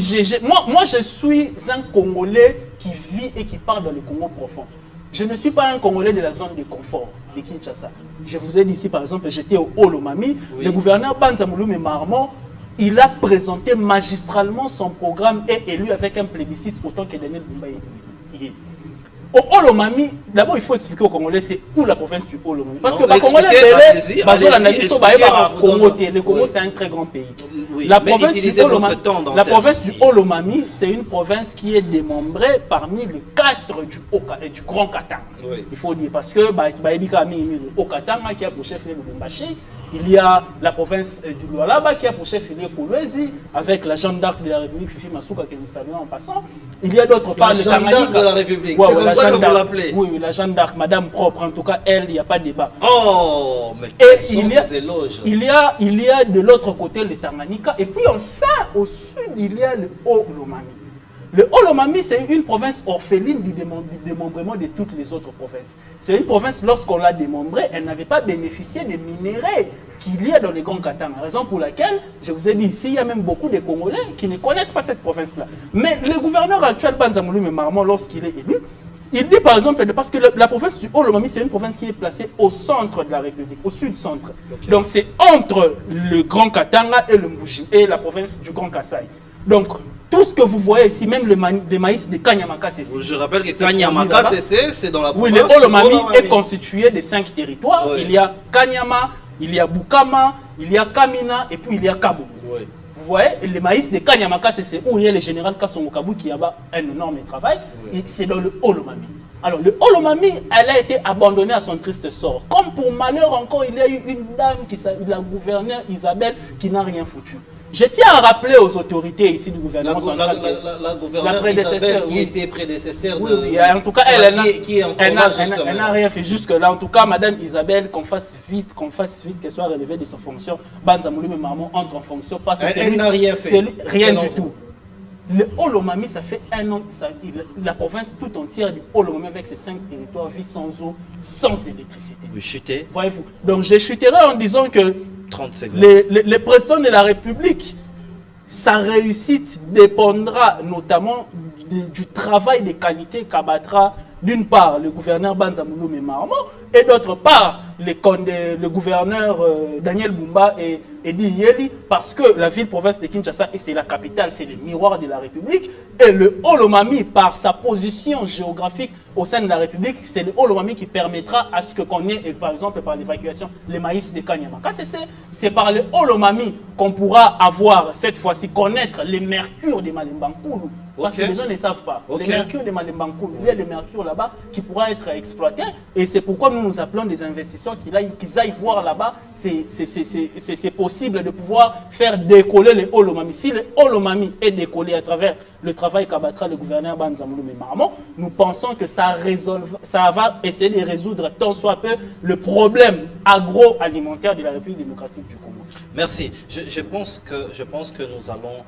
moi, je suis un Congolais qui vit et qui parle dans le Congo profond. Je ne suis pas un Congolais de la zone de confort de Kinshasa. Je vous ai dit ici, par exemple, j'étais au Olomami. Le gouverneur Banza Mouloumé Marmon, il a présenté magistralement son programme et élu avec un plébiscite autant que Daniel Bumba. Au Olomami, d'abord il faut expliquer aux Congolais c'est où la province du Olomami. Parce que les Congolais, le Congo c'est un très grand pays. Oui, la province du Olomami, c'est une province qui est démembrée parmi les 4 du Grand Katanga. Oui. Il faut dire, parce que au Katanga qui a pour chef le Lubumbashi, il y a la province du Lualaba qui a pour chef le Kolwezi, avec la Jeanne d'Arc de la République, Fifi Masuka, que nous saluons en passant. Il y a d'autres parts de Tanganyika. De la République, c'est comme ça que vous l'appelez. Oui, la Jeanne d'Arc, Madame propre, en tout cas, elle, il n'y a pas de débat. Oh, mais il y a de l'autre côté le Tanganyika, et puis enfin, au sud, il y a le Haut-Lomami. Le Haut-Lomami, c'est une province orpheline du démembrement de toutes les autres provinces. C'est une province, lorsqu'on l'a démembrée, elle n'avait pas bénéficié des minéraux qu'il y a dans les Grands Katanga. Raison pour laquelle, je vous ai dit ici, il y a même beaucoup de Congolais qui ne connaissent pas cette province-là. Mais le gouverneur actuel, Banza Mouloumé Marmon, lorsqu'il est élu, il dit par exemple, parce que la province du Haut-Lomami, c'est une province qui est placée au centre de la République, au sud-centre. Okay. Donc c'est entre le Grand Katanga et le Mbuji, et la province du Grand Kassai. Donc, tout ce que vous voyez ici, même le maïs de Kanyamaka, c'est... Je rappelle que Kanyamaka, c'est dans la province. Oui, le Haut-Lomami est constitué de 5 territoires. Oui. Il y a Kanyama, il y a Bukama, il y a Kamina, et puis il y a Kabu. Oui. Vous voyez, le maïs de Kanyamaka, c'est où il y a le général Kassongo Kabu qui a un énorme travail. Oui. Et c'est dans le Haut-Lomami. Alors, le Haut-Lomami, elle a été abandonnée à son triste sort. Comme pour malheur encore, il y a eu une dame, la gouverneure Isabelle, qui n'a rien foutu. Je tiens à rappeler aux autorités ici du gouvernement central la gouverneure Isabelle qui était prédécessaire de... Oui, en tout cas, elle n'a rien fait jusque-là. En tout cas, Madame Isabelle, qu'on fasse vite, qu'elle soit relevée de ses fonctions. Banza Mouloumé Marmon entre en fonction parce que elle n'a rien fait. Rien du tout. Le Olomami, ça fait un an, la province tout entière du Olomami avec ses 5 territoires vit sans eau, sans électricité. Vous chutez. Voyez-vous. Donc je chuterai en disant que 30 secondes. Les présidents de la République, sa réussite dépendra notamment du travail de qualité qu'abattra d'une part le gouverneur Banza Mouloumé Marmon et d'autre part le gouverneur Daniel Bumba et Edi Yeli, parce que la ville-province de Kinshasa, et c'est la capitale, c'est le miroir de la République, et le Olomami, par sa position géographique au sein de la République, c'est le Olomami qui permettra à ce que qu'on ait, par exemple, par l'évacuation, les maïs de Kanyamaka. C'est par le Olomami qu'on pourra avoir, cette fois-ci, connaître les mercures de Malembankoulou. Parce que les gens ne savent pas. Les mercures de Malembankoulou, il y a le mercure là-bas qui pourra être exploité, et c'est pourquoi nous nous appelons des investisseurs qu'ils aillent voir là-bas. C'est possible de pouvoir faire décoller le Olomami. Si le Olomami est décollé à travers le travail qu'abattra le gouverneur Banza Mouloumé Marmon, nous pensons que ça va essayer de résoudre tant soit peu le problème agroalimentaire de la République démocratique du Congo. Merci. Je pense que nous allons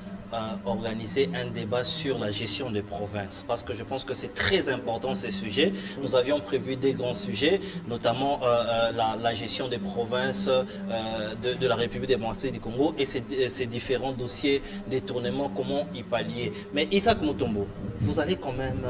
organiser un débat sur la gestion des provinces, parce que je pense que c'est très important ces sujets. Nous avions prévu des grands sujets, notamment la gestion des provinces de la République démocratique du Congo et ces différents dossiers détournements, comment y pallier. Mais Isaac Mutombo, vous allez quand même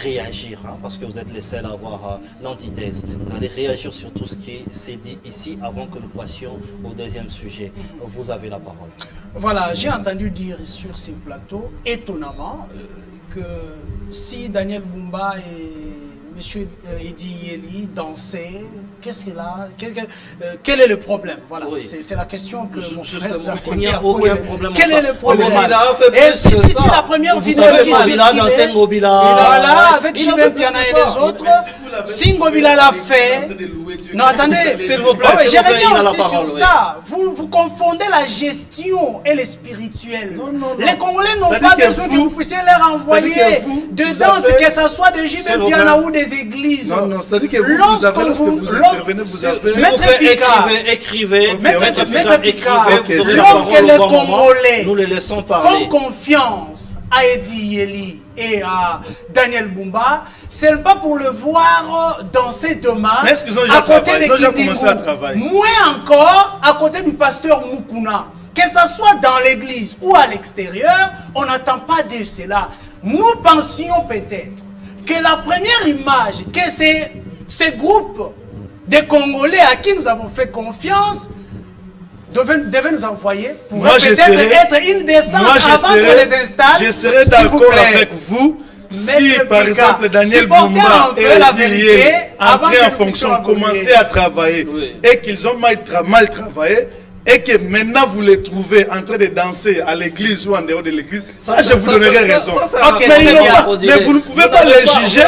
réagir, hein, parce que vous êtes les seuls à avoir l'antithèse. Vous allez réagir sur tout ce qui s'est dit ici avant que nous passions au deuxième sujet. Vous avez la parole. Voilà, j'ai entendu dire sur ces plateaux, étonnamment, que si Daniel Bumba et M. Edi Yeli dansaient, qu'est-ce qu'il a, quel est le problème? Voilà, oui. C'est la question que mon frère il n'y a aucun problème. Quel est le problème? Et c'est la première vidéo qui suit. Voilà, avec Jimé Piana et les autres. Si Ngobila l'a fait, non attendez, s'il vous plaît, je reviens aussi sur ça. Vous confondez la gestion et le spirituel. Les Congolais n'ont pas besoin que vous puissiez leur envoyer dedans, que ce soit des Jimé Piana ou des églises. Non, c'est-à-dire que vous avez, lorsque vous intervenez, vous avez... Maître Pika, écrivez. Lorsque les Congolais nous les laissons parler, font confiance à Edi Yeli et à Daniel Bumba, c'est pas pour le voir danser demain à côté de Kidingou, moins encore à côté du pasteur Mukuna. Que ce soit dans l'église ou à l'extérieur, on n'attend pas de cela. Nous pensions peut-être que la première image que ces groupes de Congolais à qui nous avons fait confiance devaient nous envoyer pour peut-être être une descente avant qu'on les installe. Je serais d'accord avec vous si, par exemple, Daniel Bumba et Edi entrés en fonction, commençaient à travailler et qu'ils ont mal travaillé, et que maintenant vous les trouvez en train de danser à l'église ou en dehors de l'église, ça je vous donnerai raison. Mais vous ne pouvez pas les juger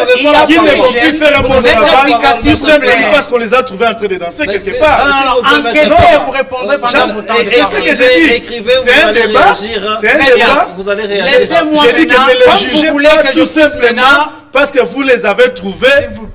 qu'ils ne vont plus faire un bon travail tout simplement parce qu'on les a trouvés en train de danser quelque part. Enquêtez, vous répondrez pendant vos temps. C'est ce que j'ai dit. C'est un débat. C'est un débat. Vous allez réagir. Laissez-moi j'ai dit que ne les jugez pas tout simplement parce que vous les avez trouvés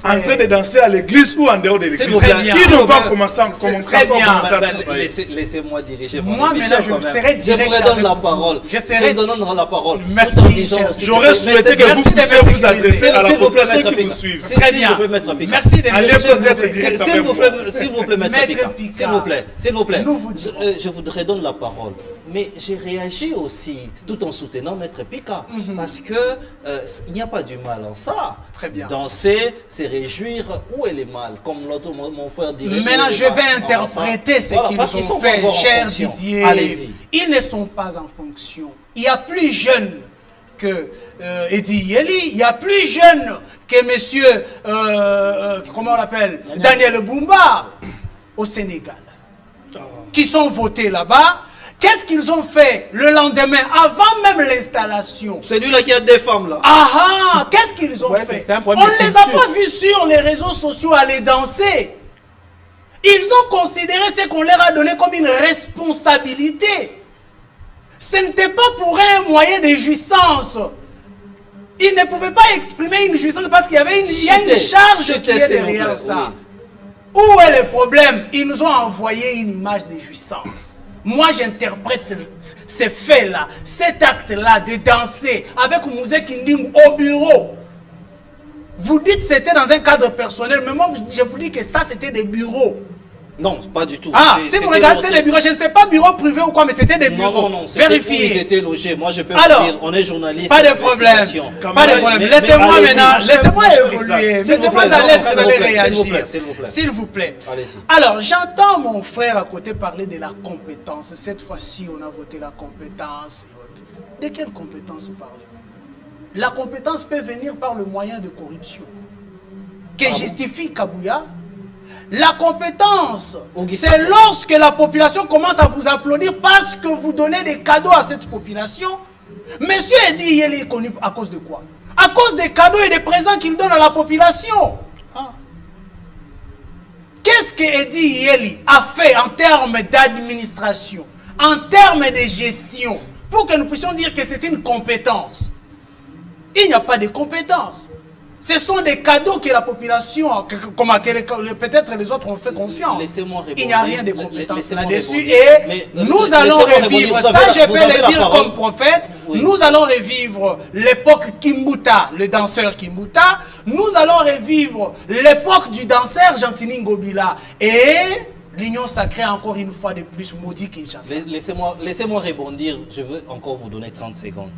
en train de danser à l'église ou en dehors de l'église. Ils n'ont pas commencé à travailler. Laissez-moi diriger. Moi, maintenant, je vous redonne la parole. Je donne la parole. Merci. J'aurais souhaité que vous puissiez vous adresser à la population qui vous suit. Très bien. Merci de S'il vous plaît, Maître Pika. S'il vous plaît. Je vous redonne la parole. Mais j'ai réagi aussi tout en soutenant Maître Pika. Parce que il n'y a pas du mal en ça. Très bien. Danser, se réjouir, où est le mal? Comme mon frère dirait. Maintenant, je vais interpréter ce qu'ils ont fait, cher Didier. Allez-y. Ils ne sont pas en fonction. Il y a plus jeune que Edi Yeli, il y a plus jeune que monsieur, comment on l'appelle, Daniel Bumba au Sénégal, qui sont votés là-bas. Qu'est-ce qu'ils ont fait le lendemain, avant même l'installation? C'est lui-là qui a des femmes là. Ah, qu'est-ce qu'ils ont fait? On ne les a pas vus sur les réseaux sociaux aller danser. Ils ont considéré ce qu'on leur a donné comme une responsabilité. ce n'était pas pour un moyen de jouissance. Il ne pouvait pas exprimer une jouissance parce qu'il y avait il y a une charge qui est derrière ça. Oui. Où est le problème? Ils nous ont envoyé une image de jouissance. Moi, j'interprète ces faits-là, cet acte-là de danser avec Mouzé Kinding au bureau. Vous dites que c'était dans un cadre personnel, mais moi, je vous dis que ça, c'était des bureaux. Non, pas du tout. Ah, si vous regardez les bureaux, je ne sais pas bureau privé ou quoi, mais c'était des bureaux. Non, vérifiez. Ils étaient logés. Moi, je peux vous dire, on est journaliste. Pas de problème. Pas de problème. Laissez-moi maintenant, laissez-moi évoluer. Mettez-moi à l'aise, vous allez réagir. S'il vous plaît. Alors, j'entends mon frère à côté parler de la compétence. Cette fois-ci, on a voté la compétence. De quelle compétence parlez-vous? La compétence peut venir par le moyen de corruption. Que justifie Kabouya? La compétence, c'est lorsque la population commence à vous applaudir parce que vous donnez des cadeaux à cette population. Monsieur Edi Yeli est connu à cause de quoi? À cause des cadeaux et des présents qu'il donne à la population. Qu'est-ce que Edi Yeli a fait en termes d'administration, en termes de gestion, pour que nous puissions dire que c'est une compétence? Il n'y a pas de compétence. Ce sont des cadeaux que la population, peut-être les autres ont fait confiance. Il n'y a rien de compétence là-dessus. Et nous allons revivre, ça je vais le dire comme prophète, nous allons revivre l'époque Kimbuta, le danseur Kimbuta. Nous allons revivre l'époque du danseur Gentini Ngobila. Et l'union sacrée, encore une fois de plus, maudit Kinshasa. Laissez-moi rebondir, je veux encore vous donner 30 secondes.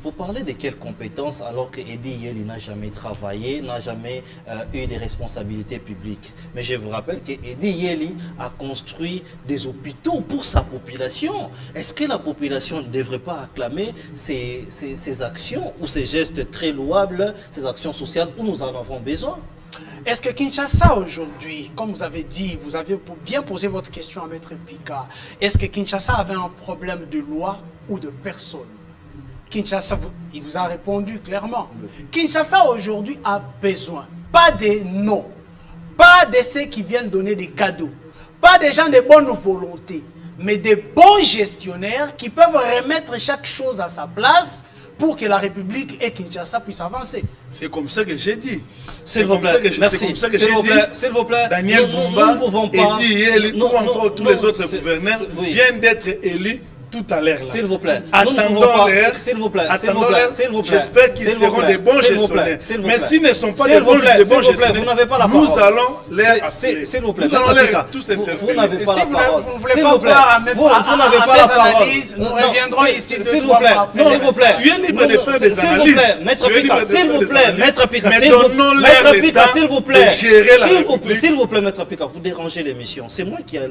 Vous parlez de quelles compétences alors que Edi Yeli n'a jamais travaillé, n'a jamais eu des responsabilités publiques. Mais je vous rappelle que Edi Yeli a construit des hôpitaux pour sa population. Est-ce que la population ne devrait pas acclamer ces actions ou ces gestes très louables, ces actions sociales où nous en avons besoin? Est-ce que Kinshasa aujourd'hui, comme vous avez dit, vous avez bien posé votre question à Maître Pika, est-ce que Kinshasa avait un problème de loi ou de personne? Kinshasa, il vous a répondu clairement. Kinshasa aujourd'hui a besoin, pas des noms, pas de ceux qui viennent donner des cadeaux, pas des gens de bonne volonté, mais des bons gestionnaires qui peuvent remettre chaque chose à sa place pour que la République et Kinshasa puissent avancer. C'est comme ça que j'ai dit. S'il vous plaît, merci. S'il vous plaît, Daniel Bumba, Edi Yeli, ou encore tous les autres gouverneurs viennent d'être élus tout à l'heure. S'il vous plaît, s'il vous plaît, j'espère qu'ils seront des bons gestionnaires. Mais s'ils ne sont pas des bons gestionnaires, vous n'avez pas la parole. Nous allons les s'il vous plaît, nous allons les tous vous n'avez pas la parole. S'il vous plaît, vous n'avez pas la parole. Nous reviendrons ici. S'il vous plaît, s'il vous plaît. Tu es libre de faire des analyses. Maître Pika, s'il vous plaît, Maître Pika, s'il vous plaît, s'il vous plaît, Maître Pika, vous dérangez l'émission. C'est moi qui ai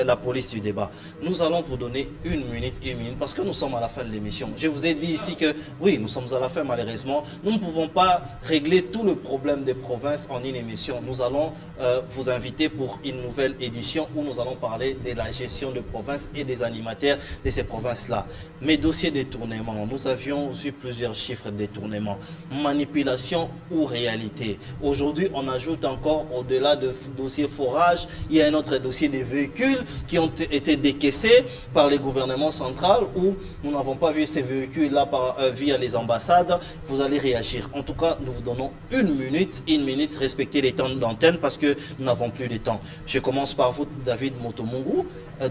la police du débat. Nous allons vous donner une minute, parce que nous sommes à la fin de l'émission. Je vous ai dit ici que, oui, nous sommes à la fin malheureusement. Nous ne pouvons pas régler tout le problème des provinces en une émission. Nous allons vous inviter pour une nouvelle édition où nous allons parler de la gestion de provinces et des animateurs de ces provinces-là. Mes dossiers détournement, nous avions eu plusieurs chiffres de détournement. Manipulation ou réalité. Aujourd'hui, on ajoute encore, au-delà de dossier forage, il y a un autre dossier des véhicules qui ont été décaissés par les gouvernements central où nous n'avons pas vu ces véhicules-là via les ambassades. Vous allez réagir. En tout cas, nous vous donnons une minute, respectez les temps d'antenne parce que nous n'avons plus de temps. Je commence par vous, David Motomungu.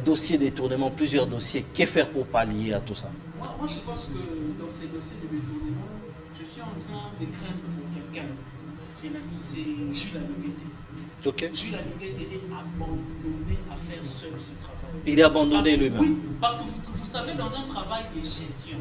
Dossier détournement, plusieurs dossiers. Que faire pour pallier à tout ça? Moi, je pense que dans ces dossiers de détournement, je suis en train de craindre pour quelqu'un. C'est Jules Aliguete. Okay. Jules Aliguete est abandonné à faire seul ce travail. Il est abandonné lui-même. Oui, parce que vous savez, dans un travail de gestion,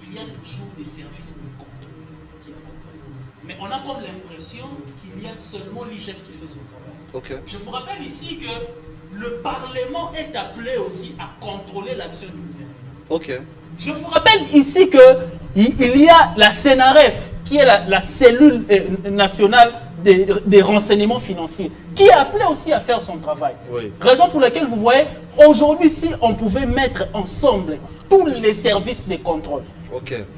il y a toujours des services de contrôle qui accompagnent. Mais on a comme l'impression qu'il y a seulement l'IGF qui fait son travail. Okay. Je vous rappelle ici que le Parlement est appelé aussi à contrôler l'action du gouvernement. Okay. Je vous rappelle ici qu'il y a la CNRF, qui est la cellule nationale des renseignements financiers, qui est appelé aussi à faire son travail. Oui. Raison pour laquelle vous voyez, aujourd'hui, si on pouvait mettre ensemble tous les services de contrôle,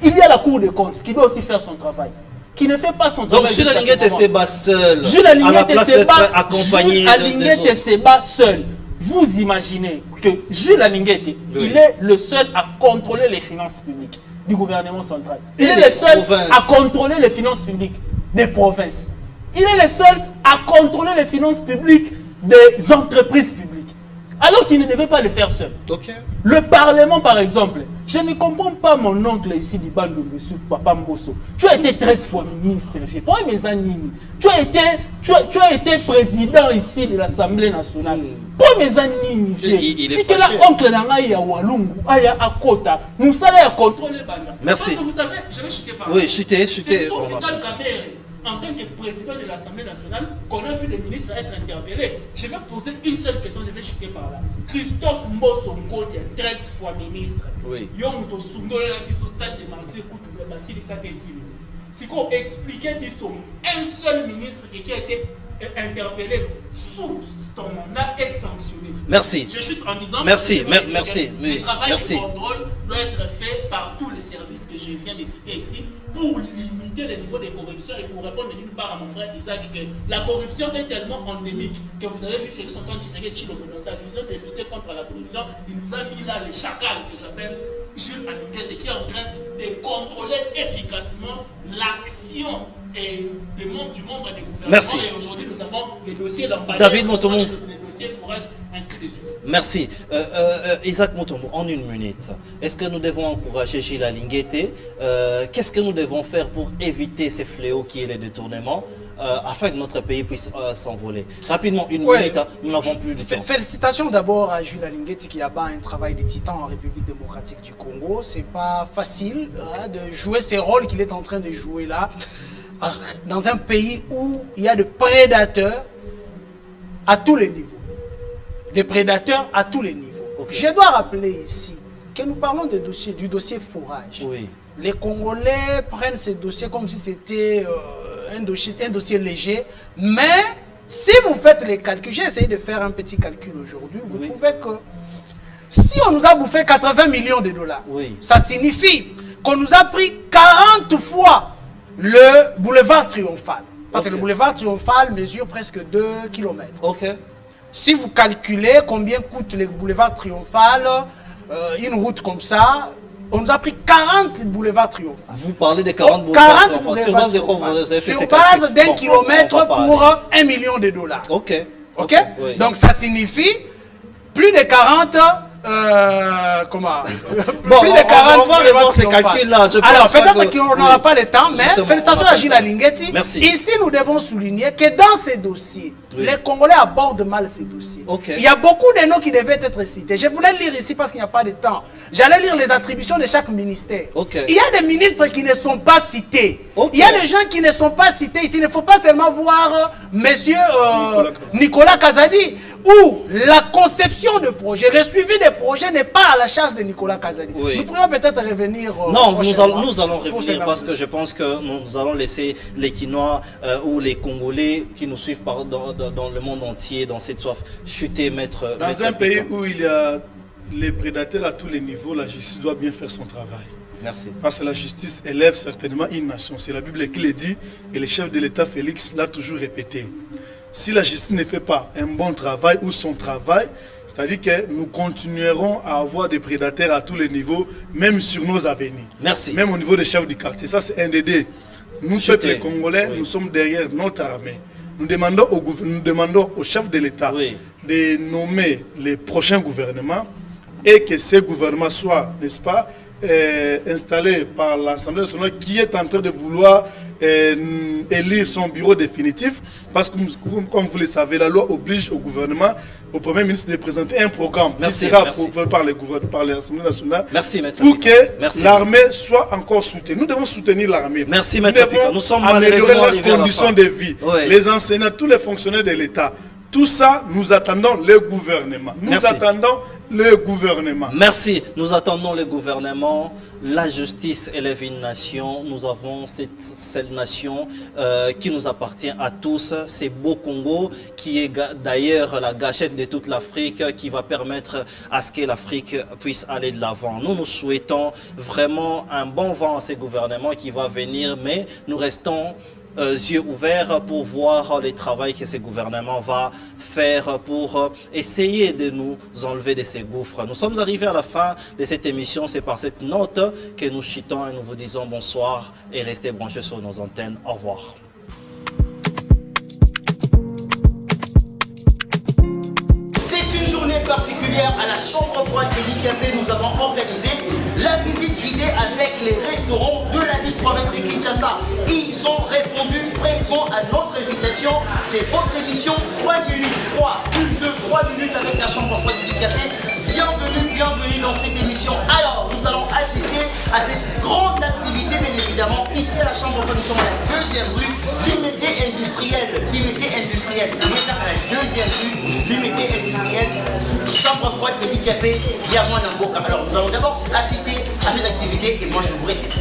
il y a la Cour des comptes qui doit aussi faire son travail, qui ne fait pas son travail. Donc Jules Aliguete se bat seul, Jules à la place d'être accompagné Jules Aliguete se bat seul. vous imaginez que Jules Alinguete, il est le seul à contrôler les finances publiques du gouvernement central. Il est le seul à contrôler les finances publiques des provinces. Il est le seul à contrôler les finances publiques des entreprises publiques. Alors qu'il ne devait pas le faire seul. Okay. Le Parlement, par exemple, je ne comprends pas mon oncle ici, Libando Moussou, Papa Mbosso. Tu as été 13 fois ministre, pour mes amis. Tu as été président ici de l'Assemblée nationale. Pour mes amis, si tu as oncle Nangaï à Walungu, à Kota, nous allons contrôler. Merci. Vous savez, je vais chuter par là. Oui, chuter. C'est Vital Kamere, en tant que président de l'Assemblée nationale, qu'on a vu des ministres être interpellés. Je vais poser une seule question, je vais chuter par là. Christophe Mbosso Nkodia, 13 fois ministre. Oui. Yomuto Sundole la biso stade de Martyr Koutoube Basili Saketili. Si qu'on expliquait biso, un seul ministre qui a été interpellé sous ton mandat est sanctionné. Merci. Je chute en disant merci, que merci. le travail de contrôle doit être fait par tous les services que je viens de citer ici pour limiter le niveau de corruption et pour répondre d'une part à mon frère Isaac que la corruption est tellement endémique que vous avez vu Félix Antoine Tshisekedi Tshilombo dans sa vision de lutter contre la corruption, il nous a mis là les chacals que j'appelle Jules Alinguete qui est en train de contrôler efficacement l'action et le membre du membre des gouvernements. Merci. Et aujourd'hui, nous avons les dossiers d'emballage, David Motombo. les dossiers fourrage, ainsi de suite. Merci. Isaac Motombo, en une minute, est-ce que nous devons encourager Gilles Alinguete? Qu'est-ce que nous devons faire pour éviter ces fléaux qui est les détournements afin que notre pays puisse s'envoler? Rapidement, une minute, hein, nous n'avons plus de temps. Félicitations d'abord à Jules Alinguete qui a un travail de titan en République démocratique du Congo. C'est pas facile de jouer ces rôles qu'il est en train de jouer là, dans un pays où il y a des prédateurs à tous les niveaux. Des prédateurs à tous les niveaux. Okay. Je dois rappeler ici que nous parlons du dossier fourrage. Oui. Les Congolais prennent ces dossiers comme si c'était un dossier léger, mais si vous faites les calculs, j'ai essayé de faire un petit calcul aujourd'hui, vous trouvez que si on nous a bouffé 80 millions de dollars, ça signifie qu'on nous a pris 40 fois le boulevard Triomphal. Parce que le boulevard Triomphal mesure presque 2 km. Si vous calculez combien coûte le boulevard Triomphal, une route comme ça, on nous a pris 40 boulevards Triomphal. Vous parlez de 40 boulevards Triomphal. Sur base de quoi vous avez fait ces calculs? Sur base d'un kilomètre pour 1 million de dollars. Ok. Oui. Donc ça signifie plus de 40... comment bon, plus de 40 on va revoir ces calculs-là. Alors, peut-être qu'on n'aura pas le temps, mais félicitations à Gilles Alinguete. Merci. Ici, nous devons souligner que dans ces dossiers, les Congolais abordent mal ces dossiers. Il y a beaucoup de noms qui devaient être cités. Je voulais lire ici parce qu'il n'y a pas de temps. J'allais lire les attributions de chaque ministère. Il y a des ministres qui ne sont pas cités. Il y a des gens qui ne sont pas cités ici. Il ne faut pas seulement voir monsieur Nicolas Kazadi, où la conception de projet, le suivi des projets n'est pas à la charge de Nicolas Kazadi. Nous pourrions peut-être revenir. Non, nous allons revenir parce que je pense que nous allons laisser les Quinois ou les Congolais qui nous suivent dans le monde entier, dans cette soif, chuter, mettre... Dans un pays où il y a les prédateurs à tous les niveaux, la justice doit bien faire son travail. Merci. Parce que la justice élève certainement une nation. C'est la Bible qui le dit et le chef de l'État Félix l'a toujours répété. Si la justice ne fait pas un bon travail ou son travail, c'est-à-dire que nous continuerons à avoir des prédateurs à tous les niveaux, même sur nos avenirs. Merci. Même au niveau des chefs du quartier. Ça, c'est un des deux. Nous, peuple les Congolais, nous sommes derrière notre armée. Nous demandons au chef de l'État de nommer les prochains gouvernements et que ces gouvernements soient, n'est-ce pas, installés par l'Assemblée nationale qui est en train de vouloir élire son bureau définitif, parce que comme vous le savez, la loi oblige au gouvernement, au Premier ministre de présenter un programme qui sera approuvé par l'Assemblée nationale pour que l'armée soit encore soutenue. Nous devons soutenir l'armée. Merci, nous devons améliorer les conditions de vie, les enseignants, tous les fonctionnaires de l'État. Tout ça, nous attendons le gouvernement. Nous attendons le gouvernement. Merci. Nous attendons le gouvernement. La justice élève une nation. Nous avons cette nation qui nous appartient à tous. C'est Beau Congo qui est d'ailleurs la gâchette de toute l'Afrique qui va permettre à ce que l'Afrique puisse aller de l'avant. Nous souhaitons vraiment un bon vent à ces gouvernements qui va venir, mais nous restons yeux ouverts pour voir les travaux que ce gouvernement va faire pour essayer de nous enlever de ces gouffres. Nous sommes arrivés à la fin de cette émission. C'est par cette note que nous chutons et nous vous disons bonsoir et restez branchés sur nos antennes. Au revoir. Particulière à la chambre froide de l'IKP, nous avons organisé la visite guidée avec les restaurants de la ville province de Kinshasa. Ils ont répondu présent à notre invitation. C'est votre édition 3 minutes 3, une de 3 minutes avec la chambre froide de l'IKP. Bienvenue dans cette émission. Alors, nous allons assister à cette grande activité, bien évidemment. Ici à la chambre froide, nous sommes à la 2e rue, l'unité industrielle. L'unité industrielle. Deuxième rue, l'unité industrielle. Chambre froide et l'IKP, il y a moins d'un beau. Alors nous allons d'abord assister à cette activité et moi je vous récupère.